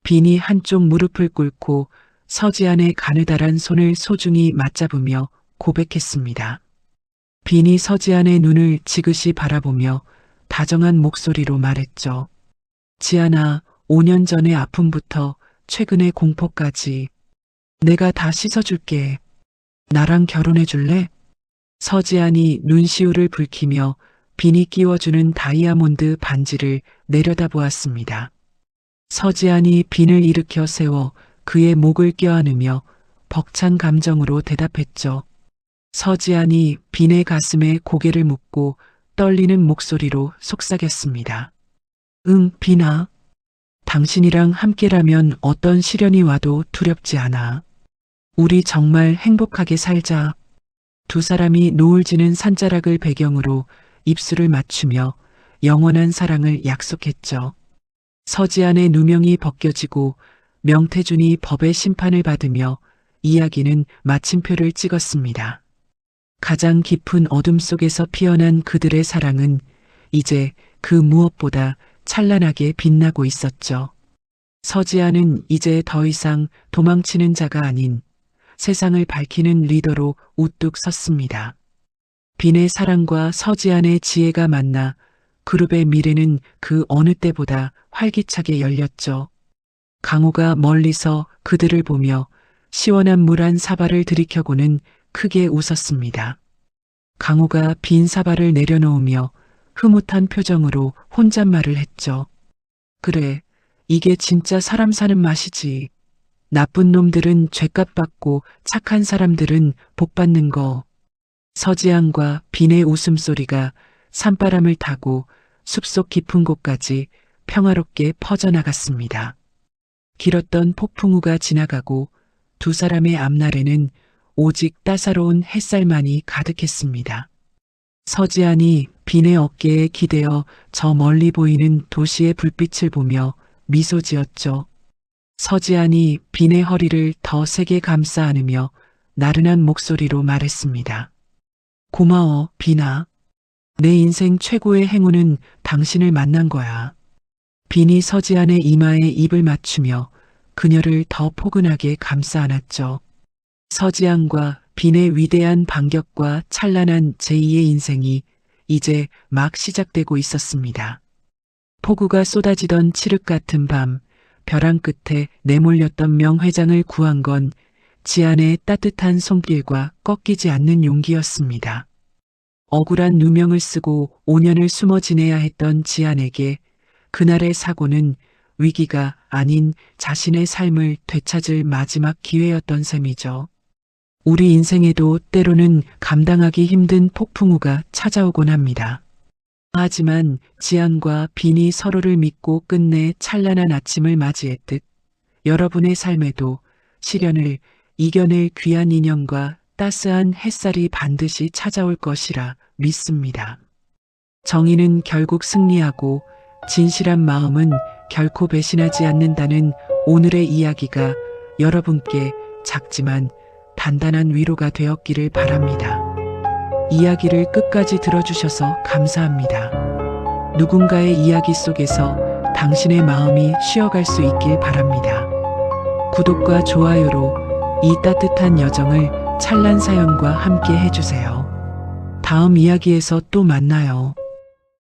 빈이 한쪽 무릎을 꿇고 서지안의 가느다란 손을 소중히 맞잡으며 고백했습니다. 빈이 서지안의 눈을 지그시 바라보며 다정한 목소리로 말했죠. 지안아, 5년 전의 아픔부터 최근의 공포까지 내가 다 씻어줄게. 나랑 결혼해 줄래? 서지안이 눈시울을 붉히며 빈이 끼워주는 다이아몬드 반지를 내려다보았습니다. 서지안이 빈을 일으켜 세워 그의 목을 껴안으며 벅찬 감정으로 대답했죠. 서지안이 빈의 가슴에 고개를 묻고 떨리는 목소리로 속삭였습니다. 응, 빈아. 당신이랑 함께라면 어떤 시련이 와도 두렵지 않아. 우리 정말 행복하게 살자. 두 사람이 노을 지는 산자락을 배경으로 입술을 맞추며 영원한 사랑을 약속했죠. 서지안의 누명이 벗겨지고 명태준이 법의 심판을 받으며 이야기는 마침표를 찍었습니다. 가장 깊은 어둠 속에서 피어난 그들의 사랑은 이제 그 무엇보다 찬란하게 빛나고 있었죠. 서지안은 이제 더 이상 도망치는 자가 아닌 세상을 밝히는 리더로 우뚝 섰습니다. 빈의 사랑과 서지안의 지혜가 만나 그룹의 미래는 그 어느 때보다 활기차게 열렸죠. 강호가 멀리서 그들을 보며 시원한 물 한 사발을 들이켜고는 크게 웃었습니다. 강호가 빈 사발을 내려놓으며 흐뭇한 표정으로 혼잣말을 했죠. 그래, 이게 진짜 사람 사는 맛이지. 나쁜 놈들은 죗값 받고 착한 사람들은 복 받는 거. 서지안과 빈의 웃음소리가 산바람을 타고 숲속 깊은 곳까지 평화롭게 퍼져나갔습니다. 길었던 폭풍우가 지나가고 두 사람의 앞날에는 오직 따사로운 햇살만이 가득했습니다. 서지안이 빈의 어깨에 기대어 저 멀리 보이는 도시의 불빛을 보며 미소 지었죠. 서지안이 빈의 허리를 더 세게 감싸 안으며 나른한 목소리로 말했습니다. 고마워, 빈아. 내 인생 최고의 행운은 당신을 만난 거야. 빈이 서지안의 이마에 입을 맞추며 그녀를 더 포근하게 감싸 안았죠. 서지안과 빈의 위대한 반격과 찬란한 제2의 인생이 이제 막 시작되고 있었습니다. 폭우가 쏟아지던 칠흑 같은 밤, 벼랑 끝에 내몰렸던 명회장을 구한 건 지안의 따뜻한 손길과 꺾이지 않는 용기였습니다. 억울한 누명을 쓰고 5년을 숨어 지내야 했던 지안에게 그날의 사고는 위기가 아닌 자신의 삶을 되찾을 마지막 기회였던 셈이죠. 우리 인생에도 때로는 감당하기 힘든 폭풍우가 찾아오곤 합니다. 하지만 지안과 빈이 서로를 믿고 끝내 찬란한 아침을 맞이했듯 여러분의 삶에도 시련을 이겨낼 귀한 인연과 따스한 햇살이 반드시 찾아올 것이라 믿습니다. 정의는 결국 승리하고 진실한 마음은 결코 배신하지 않는다는 오늘의 이야기가 여러분께 작지만 단단한 위로가 되었기를 바랍니다. 이야기를 끝까지 들어주셔서 감사합니다. 누군가의 이야기 속에서 당신의 마음이 쉬어갈 수 있길 바랍니다. 구독과 좋아요로 이 따뜻한 여정을 찬란 사연과 함께 해주세요. 다음 이야기에서 또 만나요.